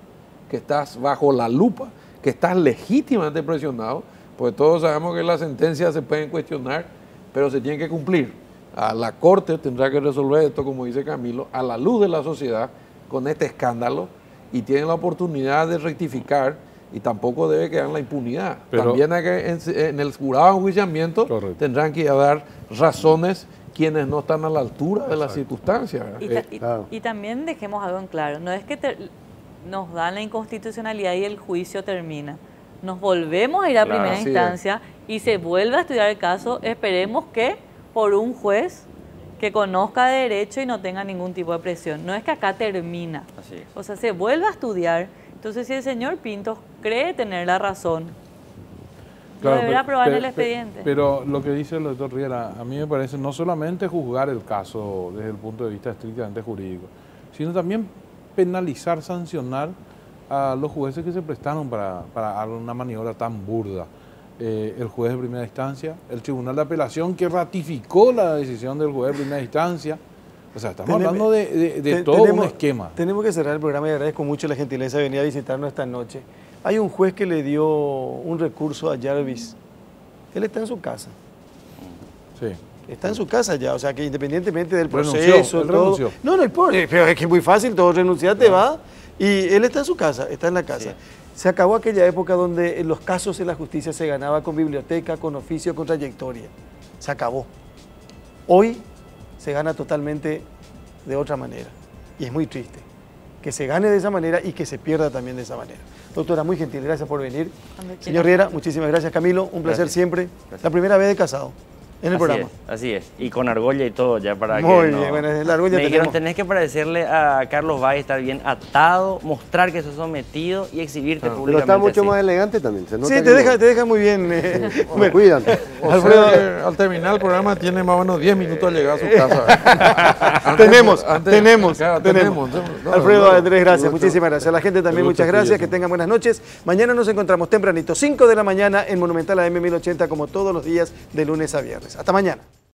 que estás bajo la lupa, que estás legítimamente presionado, pues todos sabemos que las sentencias se pueden cuestionar, pero se tienen que cumplir. A la Corte tendrá que resolver esto, como dice Camilo, a la luz de la sociedad, con este escándalo, y tienen la oportunidad de rectificar, y tampoco debe quedar en la impunidad. Pero también hay que, en el jurado de enjuiciamiento, correcto, tendrán que dar razones quienes no están a la altura de las circunstancias. Y también dejemos algo en claro, no es que nos dan la inconstitucionalidad y el juicio termina. Nos volvemos a ir a primera instancia y se vuelve a estudiar el caso, esperemos que por un juez que conozca de derecho y no tenga ningún tipo de presión. No es que acá termina. Así es. O sea, se vuelve a estudiar. Entonces, si el señor Pintos cree tener la razón, lo deberá probar en el expediente. Pero lo que dice el doctor Riera, a mí me parece no solamente juzgar el caso desde el punto de vista estrictamente jurídico, sino también penalizar, sancionar a los jueces que se prestaron para una maniobra tan burda. El juez de primera instancia, el tribunal de apelación que ratificó la decisión del juez de primera instancia. O sea, estamos hablando de todo un esquema. Tenemos que cerrar el programa y agradezco mucho la gentileza de venir a visitarnos esta noche. Hay un juez que le dio un recurso a Jarvis. Él está en su casa. Sí. Está en su casa ya, o sea que independientemente del Renunció, proceso, él todo. renunció. No, no importa, pero es que es muy fácil, todo renunciar te va. Y él está en su casa, está en la casa. Sí. Se acabó aquella época donde en los casos en la justicia se ganaba con biblioteca, con oficio, con trayectoria. Se acabó. Hoy se gana totalmente de otra manera. Y es muy triste que se gane de esa manera y que se pierda también de esa manera. Doctora, muy gentil, gracias por venir. Señor Riera, muchísimas gracias. Camilo, un placer siempre. La primera vez de casado en el programa. Así es, y con argolla y todo ya para Muy que no... bien, bueno, en la argolla Me dijeron, tenemos. tenés que parecerle a Carlos Valle, estar bien atado, mostrar que sos sometido y exhibirte Pero públicamente está mucho así. más elegante también. Se nota Sí, que te deja muy bien. me cuidan. O Alfredo. sea que al terminar el programa tiene más o menos 10 minutos a llegar a su casa. Tenemos. No, Alfredo, no, Andrés, gracias, gusto. muchísimas gracias. A la gente también, Qué gusto, muchas gracias, que Fidel. tengan buenas noches. Mañana nos encontramos tempranito, 5 de la mañana en Monumental AM 1080, como todos los días, de lunes a viernes. Hasta mañana.